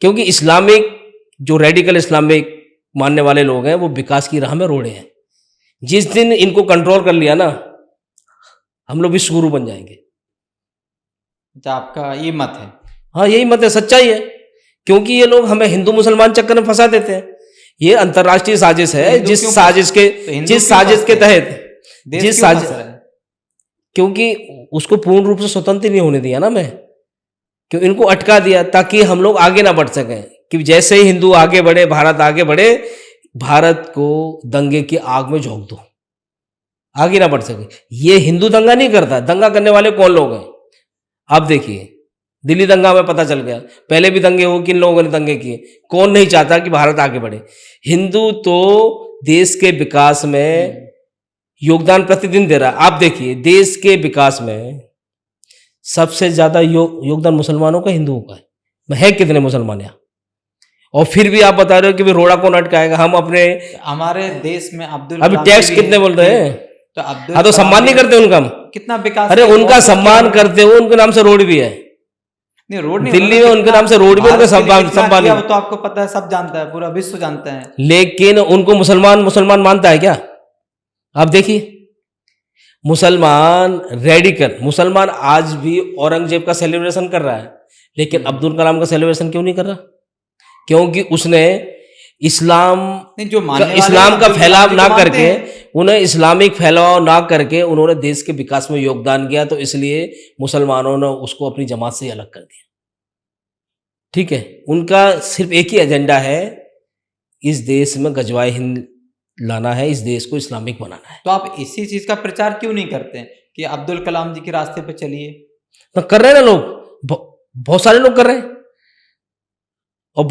क्योंकि इस्लामिक जो रेडिकल इस्लामिक मानने वाले लोग हैं वो विकास की राह में रोड़े हैं। जिस दिन इनको कंट्रोल कर लिया ना, हम लोग विश्व गुरु बन जाएंगे। आपका ये मत है? हाँ, यही मत है, सच्चाई है। क्योंकि ये लोग हमें हिंदू मुसलमान चक्कर में फंसा देते हैं। ये अंतर्राष्ट्रीय साजिश है, हिंदू जिस क्यों साजिश के तो हिंदू जिस क्यों साजिश के फंसते हैं? तहत देश जिस क्यों साजिश, फंस रहा है? क्योंकि उसको पूर्ण रूप से स्वतंत्र नहीं होने दिया ना मैं, क्यों इनको अटका दिया ताकि हम लोग आगे ना बढ़ सकें, कि जैसे ही हिंदू आगे बढ़े, भारत आगे बढ़े, भारत को दंगे की आग में झोंक दो, आगे ना बढ़ सके। ये हिंदू दंगा नहीं करता, दंगा करने वाले कौन लोग हैं आप देखिए। दिल्ली दंगा में पता चल गया, पहले भी दंगे हो, किन लोगों ने दंगे किए। कौन नहीं चाहता कि भारत आगे बढ़े? हिंदू तो देश के विकास में योगदान प्रतिदिन दे रहा है। आप देखिए देश के विकास में सबसे ज्यादा योगदान मुसलमानों का, हिंदुओं का है कितने मुसलमान यहाँ? और फिर भी आप बता रहे हो कि भी रोड़ा कौन अटकाएगा? हम अपने हमारे देश में अब्दुल अभी कलाम टैक्स जी भी कितने हैं। बोल रहे हैं? तो अब्दुल हाँ, तो कलाम सम्मान नहीं जी करते उनका हम? कितना विकास अरे किया, उनका बहुत कुछ किया सम्मान उन्होंने। करते हो, उनके नाम से रोड भी है। नहीं, रोड नहीं, दिल्ली में उन्होंने उनके कितना नाम से रोड भी, भारत उनका के लिए कितना सम्मान किया, नहीं। वो तो आपको पता है, सब जानता है, पूरा विश्व जानता है। लेकिन उनको मुसलमान मानता है क्या? आप देखिए, मुसलमान रेडिकल मुसलमान आज भी औरंगजेब का सेलिब्रेशन कर रहा है, लेकिन अब्दुल कलाम का सेलिब्रेशन क्यों नहीं कर रहा? क्योंकि उसने इस्लाम नहीं, जो मानने वाले इस्लाम हैं, का अब्दुल फैलाव कलाम जी ना को मानते करके, हैं। उन्हें इस्लामिक फैलाव ना करके उन्होंने देश के विकास में योगदान किया, तो इसलिए मुसलमानों ने उसको अपनी जमात से अलग कर दिया। ठीक है, उनका सिर्फ एक ही एजेंडा है, इस देश में गजवाए हिंद लाना है, इस देश को इस्लामिक बनाना है। तो आप इसी चीज का प्रचार क्यों नहीं करते हैं कि अब्दुल कलाम जी के रास्ते पे चलिए? तो कर रहे हैं ना लोग, बहुत सारे लोग कर रहे हैं, और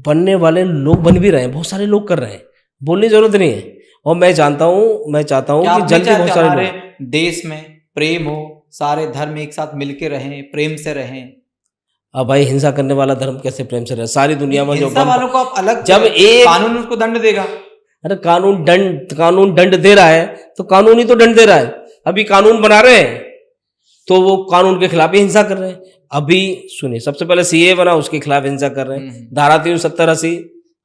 बनने वाले लोग बन भी रहे हैं, बहुत सारे लोग कर रहे हैं, बोलने की जरूरत नहीं है। और मैं चाहता हूं क्या कि आप नहीं जल्दी बहुत चाहते सारे हमारे लोग, देश में प्रेम हो, सारे धर्म एक साथ मिलके रहें, प्रेम से रहें? अब भाई हिंसा करने वाला धर्म कैसे प्रेम से रहे? सारी दुनिया में जो हिंसा वालों को आप अलग, जब एक कानून उसको दंड देगा। अरे कानून दंड दे रहा है, तो कानून ही तो दंड दे रहा है। अभी कानून बना रहे हैं तो वो कानून के खिलाफ ही हिंसा कर रहे हैं। अभी सुनिए, सबसे पहले सीए बना, उसके खिलाफ हिंसा कर रहे हैं। धारा 370-80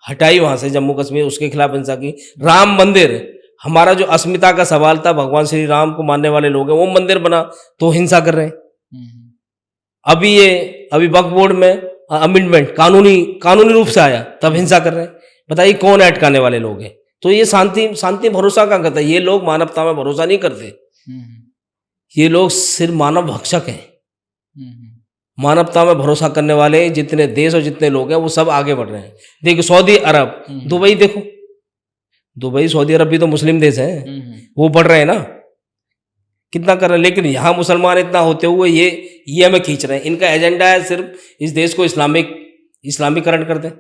हटाई वहां से जम्मू कश्मीर, उसके खिलाफ हिंसा की। राम मंदिर, हमारा जो अस्मिता का सवाल था, भगवान श्री राम को मानने वाले लोग हैं, वो मंदिर बना तो हिंसा कर रहे हैं। अभी वक्फ बोर्ड में अमेंडमेंट कानूनी रूप से आया, तब हिंसा कर रहे हैं। बताइए कौन है अटकाने वाले लोग हैं? तो ये शांति भरोसा कहाँ करता है? ये लोग मानवता में भरोसा नहीं करते, ये लोग सिर्फ मानव भक्षक हैं। मानवता में भरोसा करने वाले जितने देश और जितने लोग हैं, वो सब आगे बढ़ रहे हैं। देखो सऊदी अरब, दुबई, देखो दुबई, सऊदी अरब भी तो मुस्लिम देश है, वो बढ़ रहे हैं ना, कितना कर रहे हैं। लेकिन यहाँ मुसलमान इतना होते हुए ये हमें खींच रहे हैं। इनका एजेंडा है सिर्फ इस देश को इस्लामीकरण करते हैं,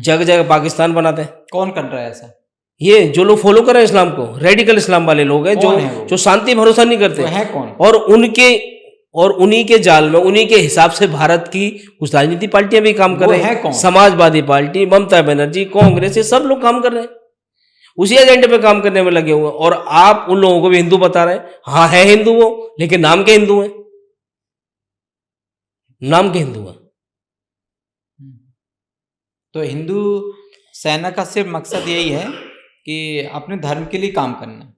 जगह जगह पाकिस्तान बनाते हैं। कौन कर रहा है ऐसा? ये जो लोग फॉलो कर रहे हैं इस्लाम को, रेडिकल इस्लाम वाले लोग हैं, जो शांति भरोसा नहीं करते। है कौन? और उन्हीं के जाल में, उन्हीं के हिसाब से भारत की कुछ राजनीतिक पार्टियां भी काम कर रहे हैं। समाजवादी पार्टी, ममता बनर्जी, कांग्रेस, ये सब लोग काम कर रहे हैं, उसी एजेंडे पे काम करने में लगे हुए हैं। और आप उन लोगों को भी हिंदू बता रहे हैं। हाँ, है हिंदू वो, लेकिन नाम के हिंदू हैं, नाम के हिंदू हैं। तो हिंदू सेना का सिर्फ मकसद यही है कि अपने धर्म के लिए काम करना,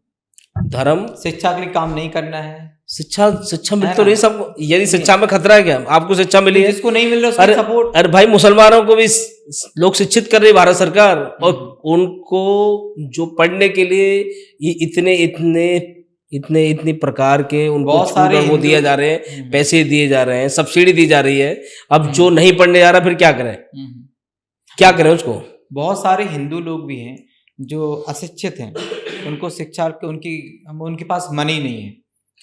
धर्म शिक्षा के लिए काम नहीं करना है। शिक्षा मिल तो रही सबको। यदि शिक्षा में खतरा है क्या? आपको शिक्षा मिली है, जिसको नहीं मिल रहा उसको सपोर्ट। अरे भाई, मुसलमानों को भी लोग शिक्षित कर रही भारत सरकार, और उनको जो पढ़ने के लिए इतनी प्रकार के उनको बहुत सारे वो दिया जा रहे हैं, पैसे दिए जा रहे हैं, सब्सिडी दी जा रही है। अब जो नहीं पढ़ने जा रहा, फिर क्या करें? क्या करें उसको? बहुत सारे हिंदू लोग भी हैं जो अशिक्षित हैं, उनको शिक्षा के उनके पास मनी नहीं है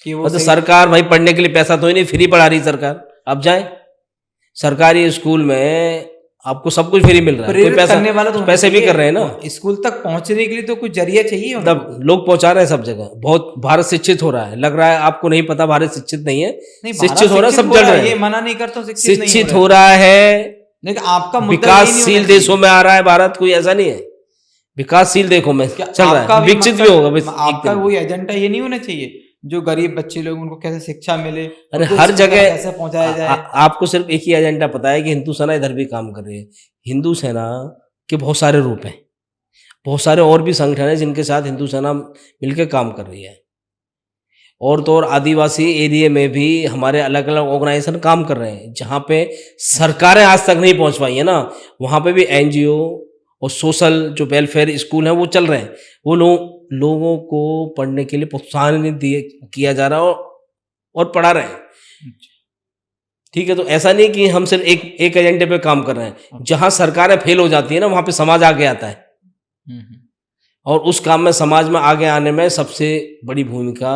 कि वो तो सरकार भाई पढ़ने के लिए पैसा तो ही नहीं, फ्री पढ़ा रही सरकार। अब जाए सरकारी स्कूल में, आपको सब कुछ फ्री मिल रहा है, कोई पैसा, करने वाला तो पैसे भी कर रहे हैं ना। स्कूल तक पहुंचने के लिए तो कुछ जरिया चाहिए। तब लोग पहुंचा रहे हैं सब जगह। बहुत भारत शिक्षित हो रहा है, लग रहा है आपको नहीं पता, भारत शिक्षित नहीं है। शिक्षित हो रहा है, सब जल रहे हैं। ये मना नहीं करता, शिक्षित हो रहा है, लेकिन आपका विकासशील देशों में आ रहा है भारत, कोई ऐसा नहीं है। विकासशील देखो में चल रहा है, विकसित भी होगा। आपका वही एजेंडा ये नहीं होना चाहिए जो गरीब बच्चे लोग, उनको कैसे शिक्षा मिले, अरे हर जगह कैसे पहुंचाया जाए। आपको सिर्फ एक ही एजेंडा पता है कि हिंदू सेना इधर भी काम कर रही है। हिंदू सेना के बहुत सारे रूप हैं, बहुत सारे और भी संगठन हैं जिनके साथ हिंदू सेना मिलकर काम कर रही है। और तो और आदिवासी एरिया में भी हमारे अलग अलग ऑर्गेनाइजेशन काम कर रहे हैं, जहाँ पे सरकारें आज तक नहीं पहुँच पाई है ना, वहाँ पे भी एनजीओ और सोशल जो वेलफेयर स्कूल हैं वो चल रहे हैं। वो लोगों को पढ़ने के लिए प्रोत्साहन किया जा रहा है और पढ़ा रहे हैं। ठीक है, तो ऐसा नहीं कि हम सिर्फ एक एजेंडे पे काम कर रहे हैं। जहाँ सरकारें फेल हो जाती है ना, वहाँ पे समाज आगे आता है और उस काम में समाज में आगे आने में सबसे बड़ी भूमिका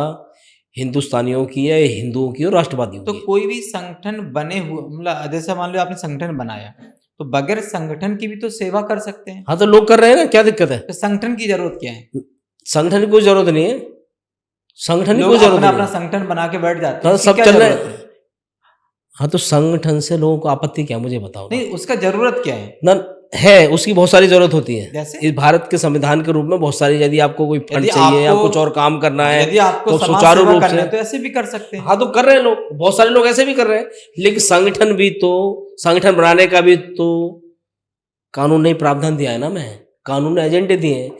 हिंदुस्तानियों की है, हिंदुओं की और राष्ट्रवादियों तो की। कोई भी संगठन बने हुए, मतलब जैसे मान लो आपने संगठन बनाया, तो बगैर संगठन की भी तो सेवा कर सकते हैं। हाँ, तो लोग कर रहे हैं ना, क्या दिक्कत है? तो संगठन की जरूरत क्या है? संगठन की कोई जरूरत नहीं है, संगठन की लोग कोई जरूरत अपना नहीं अपना है। संगठन बना के बैठ जाते हाँ, हैं, सब क्या चल रहा जरूरत है। है? हाँ, तो संगठन से लोगों को आपत्ति क्या है, मुझे बताओ नहीं, उसका जरूरत क्या है? ना। है, उसकी बहुत सारी जरूरत होती है। जैसे इस भारत के संविधान के रूप में बहुत सारी, यदि आपको कोई फंड यदि चाहिए या आपको कुछ और काम करना है, यदि आपको तो समाज सुचारू सेवा रूप करना से, है तो ऐसे भी कर सकते हैं। हाँ, तो कर रहे हैं लोग, बहुत सारे लोग ऐसे भी कर रहे हैं। लेकिन संगठन भी तो, संगठन बनाने का भी तो कानून ने प्रावधान दिया है ना। मैं कानून ने एजेंडे दिए हैं।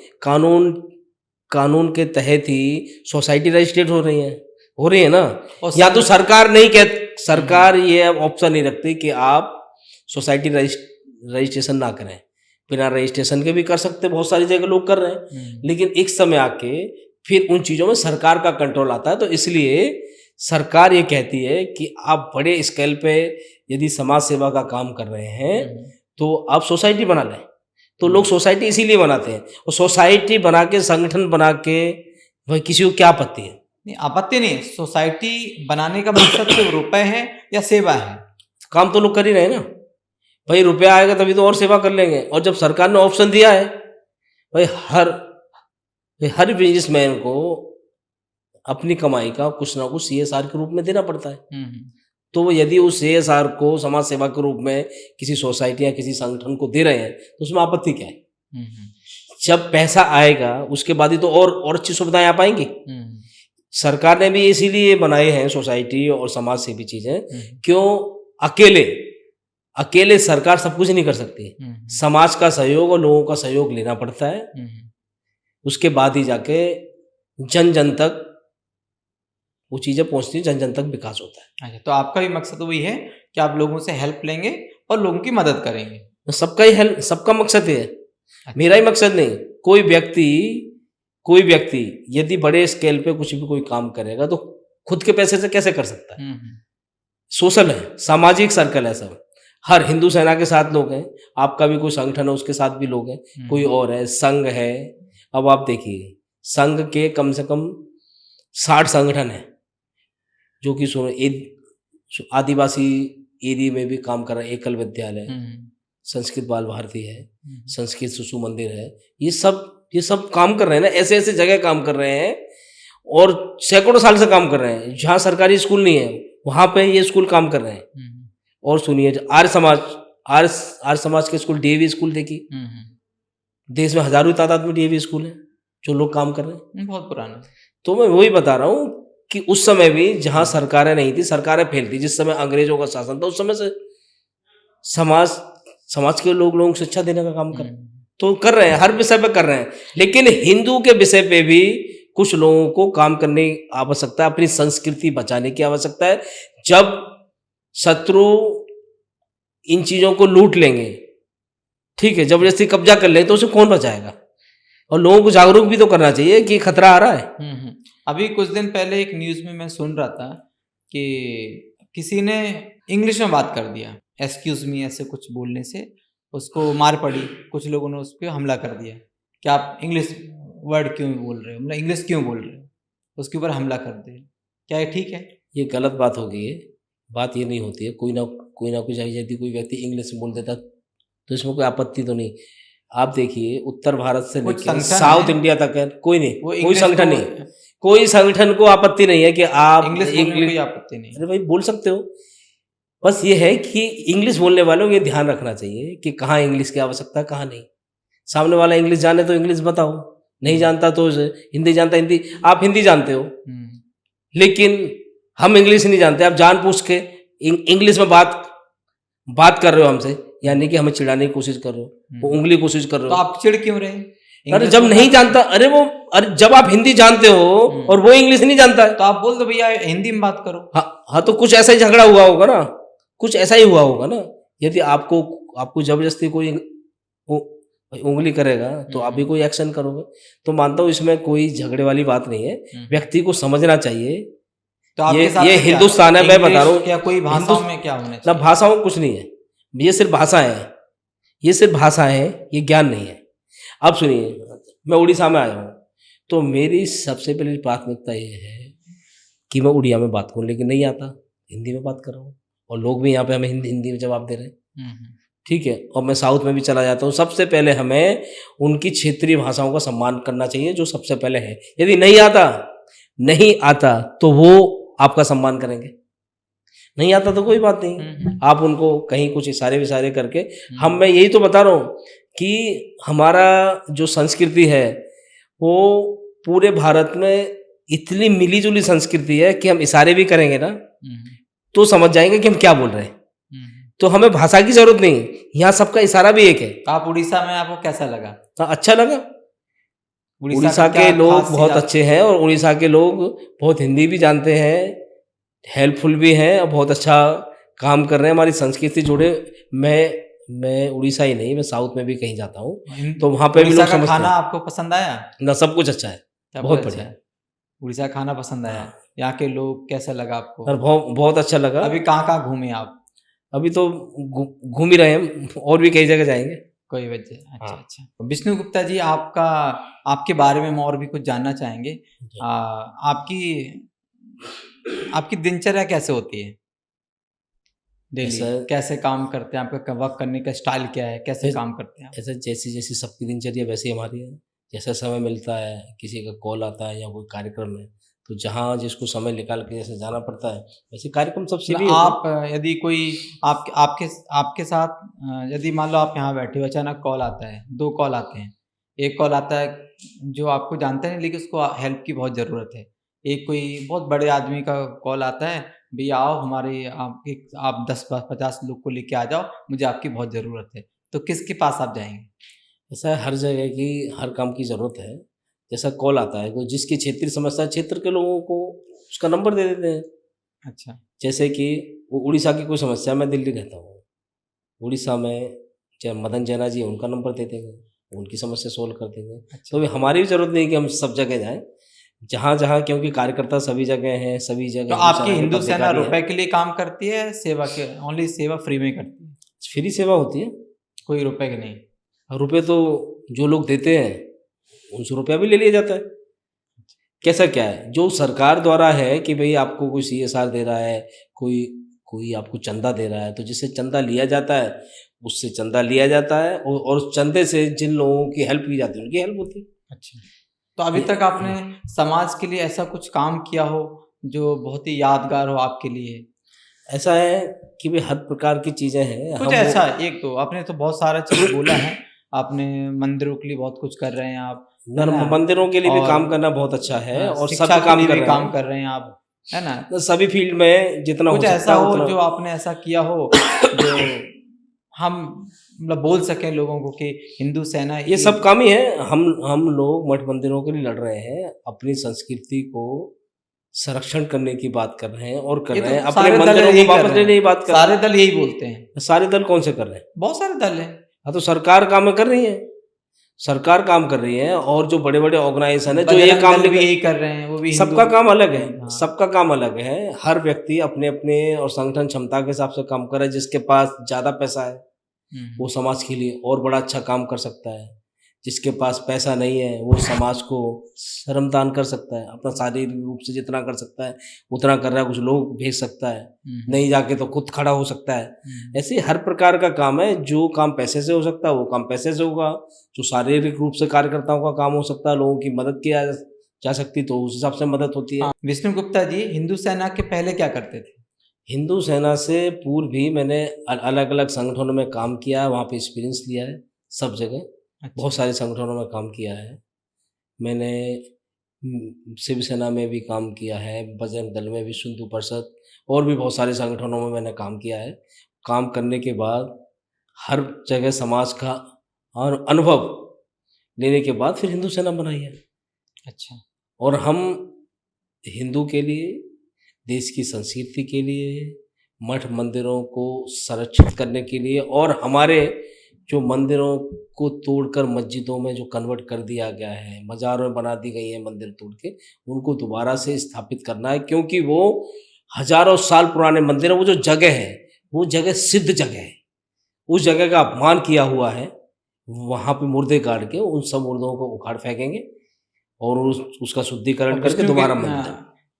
कानून के तहत ही सोसाइटी रजिस्ट्रेट हो रही है ना। और या तो सरकार नहीं सरकार ये ऑप्शन नहीं रखती कि आप सोसाइटी रजिस्ट्रेशन ना करें, बिना रजिस्ट्रेशन के भी कर सकते, बहुत सारी जगह लोग कर रहे हैं। लेकिन एक समय आके फिर उन चीज़ों में सरकार का कंट्रोल आता है। तो इसलिए सरकार ये कहती है कि आप बड़े स्केल पे यदि समाज सेवा का काम कर रहे हैं तो आप सोसाइटी बना लें। तो लोग सोसाइटी इसीलिए बनाते हैं, और सोसाइटी बना के, संगठन बना के, भाई किसी को क्या आपत्ति है? नहीं, आपत्ति नहीं। सोसाइटी बनाने का मकसद सिर्फ रुपए है या सेवा है? काम तो लोग कर ही रहे हैं ना भाई, रुपया आएगा तभी तो और सेवा कर लेंगे। और जब सरकार ने ऑप्शन दिया है भाई, हर बिजनेसमैन को अपनी कमाई का कुछ ना कुछ CSR के रूप में देना पड़ता है। तो वो यदि उस CSR को समाज सेवा के रूप में किसी सोसाइटी या किसी संगठन को दे रहे हैं तो उसमें आपत्ति क्या है? जब पैसा आएगा उसके बाद ही तो और अच्छी सुविधाएं आ पाएंगी। सरकार ने भी इसीलिए बनाए हैं सोसाइटी और समाज सेवी चीजें। क्यों? अकेले सरकार सब कुछ नहीं कर सकती। समाज का सहयोग और लोगों का सहयोग लेना पड़ता है, उसके बाद ही जाके जन जन तक वो चीजें पहुंचती, जन जन तक विकास होता है। अच्छा, तो आपका भी मकसद वही है कि आप लोगों से हेल्प लेंगे और लोगों की मदद करेंगे। सबका ही हेल्प, सबका मकसद है। मेरा ही मकसद नहीं। कोई व्यक्ति यदि बड़े स्केल पे कुछ भी कोई काम करेगा तो खुद के पैसे से कैसे कर सकता है? सोशल है, सामाजिक सर्कल है सब। हर हिंदू सेना के साथ लोग हैं, आपका भी कोई संगठन है उसके साथ भी लोग हैं, कोई और है, संघ है। अब आप देखिए, संघ के कम से कम 60 संगठन है जो कि आदिवासी एरिया में भी काम कर रहे हैं। एकल विद्यालय, संस्कृत बाल भारती है, संस्कृत शिशु मंदिर है, ये सब काम कर रहे हैं ना। ऐसे ऐसे जगह काम कर रहे हैं और सैकड़ों साल से काम कर रहे हैं। जहाँ सरकारी स्कूल नहीं है वहाँ पे ये स्कूल काम कर रहे हैं। और सुनिए, आर्य समाज के स्कूल, DAV स्कूल देखिए, देश में हजारों की तादाद में DAV स्कूल है जो लोग काम कर रहे हैं, बहुत पुराना। तो मैं वही बता रहा हूँ कि उस समय भी जहाँ सरकारें नहीं थी, सरकारें फेल थी, जिस समय अंग्रेजों का शासन था, उस समय से समाज के लोगों को शिक्षा देने का काम तो कर रहे हैं, हर विषय पे कर रहे हैं। लेकिन हिंदू के विषय पे भी कुछ लोगों को काम करने की आवश्यकता है, अपनी संस्कृति बचाने की आवश्यकता है। जब शत्रु इन चीजों को लूट लेंगे, ठीक है, जबरदस्ती कब्जा कर ले, तो उसे कौन बचाएगा? और लोगों को जागरूक भी तो करना चाहिए कि खतरा आ रहा है। अभी कुछ दिन पहले एक न्यूज में मैं सुन रहा था कि किसी ने इंग्लिश में बात कर दिया, एक्सक्यूज मी ऐसे कुछ बोलने से उसको मार पड़ी। कुछ लोगों ने उस पर हमला कर दिया कि आप इंग्लिश वर्ड क्यों बोल रहे हो, मतलब इंग्लिश क्यों बोल रहे हो, उसके ऊपर हमला कर दिया। क्या ये ठीक है? ये गलत बात हो गई है। बात ये नहीं होती है। कोई ना कुछ, यदि कोई व्यक्ति इंग्लिश में बोल देता तो इसमें कोई आपत्ति तो नहीं। आप देखिए, उत्तर भारत से लेकर साउथ इंडिया तक है, कोई नहीं, कोई संगठन नहीं, कोई संगठन को आपत्ति नहीं है कि आप इंग्लिश बोलने की आपत्ति नहीं। अरे भाई, बोल सकते हो। बस ये है कि इंग्लिश बोलने वालों को ये ध्यान रखना चाहिए कि कहाँ इंग्लिश की आवश्यकता है, कहाँ नहीं। सामने वाला इंग्लिश जाने तो इंग्लिश बताओ, नहीं जानता तो हिंदी जानता हिंदी। आप हिंदी जानते हो लेकिन हम इंग्लिश नहीं जानते, आप जानबूझ के इंग्लिश में बात कर रहे हो हमसे, यानी कि हमें चिढ़ाने की कोशिश कर रहे हो, वो उंगली कोशिश कर रहे हो। तो आप चिढ़ क्यों रहे? अरे जब नहीं जानता, अरे जब आप हिंदी जानते हो और वो इंग्लिश नहीं जानता है तो आप बोल दो भैया हिंदी में बात करो। हाँ, तो कुछ ऐसा ही झगड़ा हुआ होगा ना, कुछ ऐसा ही हुआ होगा ना। यदि आपको जबरदस्ती कोई उंगली करेगा तो आप भी कोई एक्शन करोगे। तो मानता हूँ इसमें कोई झगड़े वाली बात नहीं है, व्यक्ति को समझना चाहिए। तो आपके साथ ये हिंदुस्तान है, मैं बता रहा हूँ। क्या कोई भाषाओं में क्या होना ना, चाहिए? भाषाओं में कुछ नहीं है, ये सिर्फ भाषा है, ये सिर्फ भाषा है, ये ज्ञान नहीं है। अब सुनिए, मैं उड़ीसा में आया हूँ, तो मेरी सबसे पहली प्राथमिकता ये है कि मैं उड़िया में बात करूँ, लेकिन नहीं आता, हिंदी में बात कर रहा हूँ, और लोग भी यहाँ पे हमें हिंदी में जवाब दे रहे हैं। ठीक है, और मैं साउथ में भी चला जाता हूँ, सबसे पहले हमें उनकी क्षेत्रीय भाषाओं का सम्मान करना चाहिए, जो सबसे पहले है। यदि नहीं आता तो वो आपका सम्मान करेंगे, नहीं आता तो कोई बात नहीं, आप उनको कहीं कुछ इशारे करके। मैं यही तो बता रहा हूँ कि हमारा जो संस्कृति है वो पूरे भारत में इतनी मिली जुली संस्कृति है कि हम इशारे भी करेंगे ना तो समझ जाएंगे कि हम क्या बोल रहे हैं। तो हमें भाषा की जरूरत नहीं, यहाँ सबका इशारा भी एक है। आप उड़ीसा में, आपको कैसा लगा? अच्छा लगा। उड़ीसा के लोग बहुत अच्छे हैं, और उड़ीसा के लोग बहुत हिंदी भी जानते हैं, हेल्पफुल भी हैं, और बहुत अच्छा काम कर रहे हैं हमारी संस्कृति जुड़े। मैं उड़ीसा ही नहीं, मैं साउथ में भी कहीं जाता हूँ तो वहाँ पे भी लोग समझते हैं। खाना आपको पसंद आया ना? सब कुछ अच्छा है, बहुत बढ़िया। उड़ीसा खाना पसंद आया। यहाँ के लोग कैसा लगा आपको? बहुत अच्छा लगा। अभी कहाँ घूमे आप? अभी तो घूम ही रहे हैं, और भी कई जगह जाएंगे। कोई वजह? अच्छा। विष्णु गुप्ता जी, आपके बारे में हम और भी कुछ जानना चाहेंगे। आपकी दिनचर्या कैसे होती है? डेली कैसे काम करते हैं? आपका वर्क करने का स्टाइल क्या है? कैसे काम करते हैं? ऐसा जैसी सबकी दिनचर्या वैसे हमारी है। जैसा समय मिलता है, किसी का कॉल आता है या कोई कार्यक्रम है, तो जहाँ जिसको समय निकाल के जैसे जाना पड़ता है, वैसे कार्यक्रम सबसे भी। आप यदि कोई आपके साथ, यदि मान लो आप यहाँ बैठे हो, अचानक कॉल आता है, 2 कॉल आते हैं। एक कॉल आता है जो आपको जानते हैं लेकिन उसको हेल्प की बहुत ज़रूरत है। एक कोई बहुत बड़े आदमी का कॉल आता है, भैया आओ आप 10-50 लोग को लेके आ जाओ, मुझे आपकी बहुत ज़रूरत है। तो किसके पास आप जाएंगे? ऐसा हर जगह की हर काम की ज़रूरत है। जैसा कॉल आता है, तो जिसकी क्षेत्रीय समस्या, क्षेत्र के लोगों को उसका नंबर दे देते हैं। अच्छा। जैसे कि उड़ीसा की कोई समस्या, मैं दिल्ली रहता हूँ, उड़ीसा में चाहे मदन जैना जी, उनका नंबर दे देंगे, उनकी समस्या सोल्व कर देंगे। अच्छा। तो हमारी भी जरूरत नहीं कि हम सब जगह जाएं, जहाँ क्योंकि कार्यकर्ता सभी जगह हैं, सभी जगह। तो आपकी हिंदू सेना रुपए के लिए काम करती है, सेवा के ओनली सेवा फ्री में करती है? फ्री सेवा होती है, कोई रुपए के नहीं। रुपए तो जो लोग देते हैं उनसे रुपया भी ले लिया जाता है। कैसा क्या है, जो सरकार द्वारा है कि भाई आपको कोई CSR दे रहा है, कोई आपको चंदा दे रहा है, तो जिससे चंदा लिया जाता है उससे चंदा लिया जाता है, और उस चंदे से जिन लोगों की हेल्प की जाती है उनकी हेल्प होती है। अच्छा। तो अभी तक आपने समाज के लिए ऐसा कुछ काम किया हो जो बहुत ही यादगार हो आपके लिए? ऐसा है कि भाई हर प्रकार की चीज़ें हैं। कुछ ऐसा एक तो आपने तो बहुत सारा चीज़ बोला है, आपने मंदिरों के लिए बहुत कुछ कर रहे हैं आप, मंदिरों के लिए भी काम करना बहुत अच्छा है, और सब काम कर रहे हैं आप, है ना? तो सभी फील्ड में जितना कुछ ऐसा हो जो आपने ऐसा किया हो जो हम मतलब बोल सकें लोगों को कि हिंदू सेना ये सब काम ही है। हम लोग मठ मंदिरों के लिए लड़ रहे हैं, अपनी संस्कृति को संरक्षण करने की बात कर रहे हैं, और कर रहे हैं अपने मंदिरों को वापस लेने की बात कर रहे हैं। सारे दल यही बोलते हैं। सारे दल कौन से कर रहे हैं? बहुत सारे दल हैं। हाँ, तो सरकार काम कर रही है, सरकार काम कर रही है, और जो बड़े बड़े ऑर्गेनाइजेशन है जो ये काम भी यही कर रहे हैं, वो भी सबका काम अलग है। हाँ। सबका काम अलग है, हर व्यक्ति अपने अपने और संगठन क्षमता के हिसाब से काम कर रहा है। जिसके पास ज्यादा पैसा है वो समाज के लिए और बड़ा अच्छा काम कर सकता है, जिसके पास पैसा नहीं है वो समाज को श्रमदान कर सकता है, अपना शारीरिक रूप से जितना कर सकता है उतना कर रहा है, कुछ लोग भेज सकता है, नहीं जाके तो खुद खड़ा हो सकता है। ऐसे हर प्रकार का काम है, जो काम पैसे से हो सकता है वो काम पैसे से होगा, जो शारीरिक रूप से कार्यकर्ताओं का काम हो सकता है, लोगों की मदद किया जा सकती तो उस हिसाब से मदद होती है। विष्णु गुप्ता जी, हिंदू सेना के पहले क्या करते थे? हिंदू सेना से पूर्व भी मैंने अलग अलग संगठनों में काम किया है, वहाँ पे एक्सपीरियंस लिया है सब जगह। अच्छा। बहुत सारे संगठनों में काम किया है मैंने, शिवसेना में भी काम किया है, बजरंग दल में, विश्व हिंदू परिषद, और भी बहुत सारे संगठनों में मैंने काम किया है। काम करने के बाद हर जगह समाज का और अनुभव लेने के बाद फिर हिंदू सेना बनाई है। अच्छा। और हम हिंदू के लिए, देश की संस्कृति के लिए, मठ मंदिरों को संरक्षित करने के लिए, और हमारे जो मंदिरों को तोड़कर मस्जिदों में जो कन्वर्ट कर दिया गया है, मज़ारों में बना दी गई है मंदिर तोड़ के, उनको दोबारा से स्थापित करना है, क्योंकि वो हजारों साल पुराने मंदिर है। वो जो जगह है वो जगह सिद्ध जगह है, उस जगह का अपमान किया हुआ है। वहाँ पे मुर्दे गाड़ के उन सब मुर्दों को उखाड़ फेंकेंगे और उसका शुद्धिकरण और करके विष्णु के दोबारा मंदिर।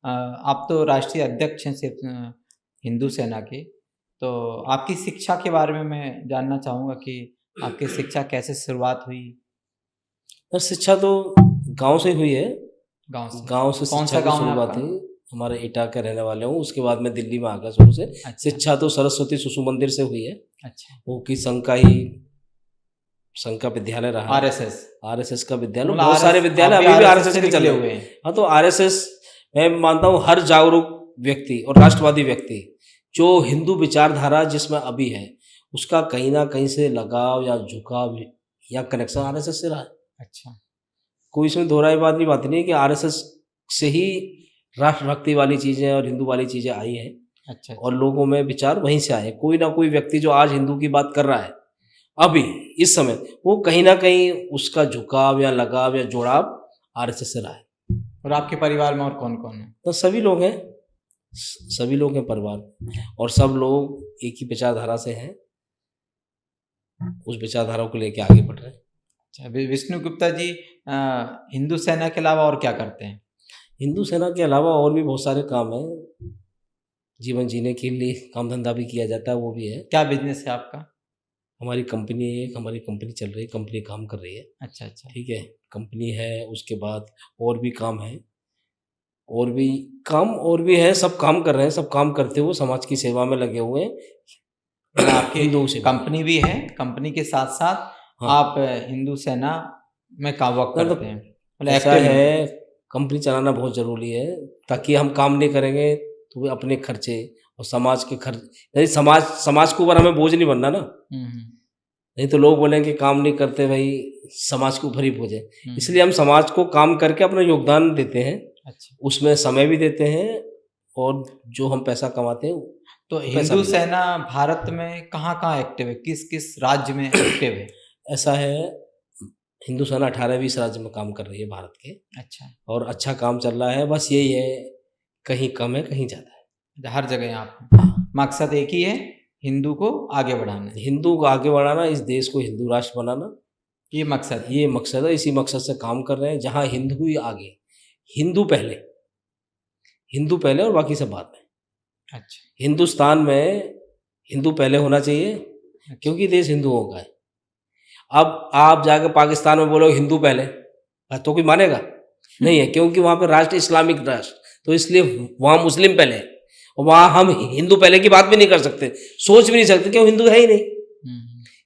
आप तो राष्ट्रीय अध्यक्ष हैं सिर्फ हिंदू सेना के, तो आपकी शिक्षा के बारे में मैं जानना चाहूँगा कि आपकी शिक्षा कैसे शुरुआत हुई? और शिक्षा तो गांव से हुई है। गांव से? गांव से कौन शिक्षा सा की गांव है शुरुआत आपका? हुई। हमारे इटा के रहने वाले हूँ। उसके बाद मैं दिल्ली में आ गया शुरू से। अच्छा। शिक्षा तो सरस्वती शिशु मंदिर से हुई है, अच्छा। वो कि संघ का विद्यालय रहा है। आरएसएस का विद्यालय, मतलब बहुत सारे विद्यालय आप भी अभी भी RSS आरएसएस से के चल निकले रहे हुए हैं। हैं। हाँ, तो आरएसएस मैं मानता हूँ हर जागरूक व्यक्ति और राष्ट्रवादी व्यक्ति जो हिंदू विचारधारा जिसमें अभी है, उसका कहीं ना कहीं से लगाव या झुकाव या कनेक्शन आरएसएस से रहा है। अच्छा। कोई इसमें दोहराई बात नहीं है कि आरएसएस से ही राष्ट्रभक्ति वाली चीज़ें और हिंदू वाली चीज़ें आई हैं। अच्छा। और लोगों में विचार वहीं से आए। कोई ना कोई व्यक्ति जो आज हिंदू की बात कर रहा है अभी इस समय, वो कहीं ना कहीं उसका झुकाव या लगाव या जुड़ाव आरएसएस से रहा है। और आपके परिवार में और कौन कौन है? तो सभी लोग हैं, सभी लोग हैं परिवार, और सब लोग एक ही विचारधारा से हैं, उस विचारधारा को लेके आगे बढ़ रहे हैं। अच्छा, विष्णु गुप्ता जी हिंदू सेना के अलावा और क्या करते हैं? हिंदू सेना के अलावा और भी बहुत सारे काम हैं। जीवन जीने के लिए काम धंधा भी किया जाता है, वो भी है। क्या बिजनेस है आपका? हमारी कंपनी है, हमारी कंपनी चल रही है, कंपनी काम कर रही है। अच्छा अच्छा। ठीक है, कंपनी है। उसके बाद और भी काम है, और भी काम और भी है। सब काम कर रहे हैं, सब काम करते हुए समाज की सेवा में लगे हुए हैं। मतलब आपकी हिंदू सेवा कंपनी भी है, कंपनी के साथ साथ हाँ। आप हिंदू सेना में काम वर्क करते हैं, मतलब ऐसा एक्टिव हैं। है, कंपनी चलाना बहुत ज़रूरी है, ताकि हम काम नहीं करेंगे तो वे अपने खर्चे और समाज के खर्च, यदि समाज के ऊपर हमें बोझ नहीं बनना ना। नहीं तो लोग बोलेंगे काम नहीं करते भाई, समाज के ऊपर ही बोझ है। इसलिए हम समाज को काम करके अपना योगदान देते हैं। अच्छा। उसमें समय भी देते हैं, और जो हम पैसा कमाते हैं तो पैसा हिंदू भी देते सेना भारत में कहाँ कहाँ एक्टिव है, किस किस राज्य में एक्टिव है? हैं। ऐसा है, हिंदू सेना 18-20 राज्य में काम कर रही है भारत के। अच्छा। और अच्छा काम चल रहा है। बस यही है, कहीं कम है कहीं ज़्यादा है। हर जगह आप, मकसद एक ही है, हिंदू को आगे बढ़ाना है। हिंदू को आगे बढ़ाना, इस देश को हिंदू राष्ट्र बनाना, ये मकसद है। ये मकसद है। इसी मकसद से काम कर रहे हैं, जहाँ हिंदू ही आगे, हिंदू पहले, हिंदू पहले और बाकी सब बाद में। अच्छा। हिंदुस्तान में हिंदू पहले होना चाहिए, क्योंकि देश हिंदुओं का है। अब आप जाकर पाकिस्तान में बोलो हिंदू पहले, तो कोई मानेगा नहीं है, क्योंकि वहाँ पे राष्ट्र इस्लामिक राष्ट्र, तो इसलिए वहाँ मुस्लिम पहले है, और वहाँ हम हिंदू पहले की बात भी नहीं कर सकते, सोच भी नहीं सकते, क्यों हिंदू है ही नहीं।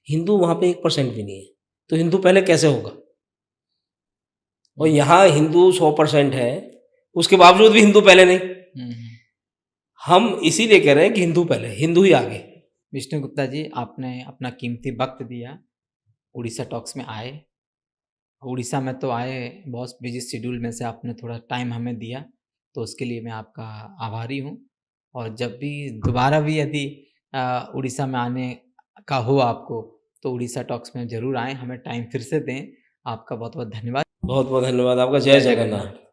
हिंदू वहाँ पे 1% भी नहीं है, तो हिंदू पहले कैसे होगा? और यहाँ हिंदू 100% है, उसके बावजूद भी हिंदू पहले नहीं। हम इसीलिए कह रहे हैं कि हिंदू पहले, हिंदू ही आगे। विष्णु गुप्ता जी, आपने अपना कीमती वक्त दिया, उड़ीसा टॉक्स में आए। उड़ीसा में तो आए, बहुत बिजी शेड्यूल में से आपने थोड़ा टाइम हमें दिया, तो उसके लिए मैं आपका आभारी हूँ। और जब भी दोबारा भी यदि उड़ीसा में आने का हो आपको, तो उड़ीसा टॉक्स में ज़रूर आएँ, हमें टाइम फिर से दें। आपका बहुत बहुत धन्यवाद। बहुत बहुत धन्यवाद आपका। जय जगन्नाथ।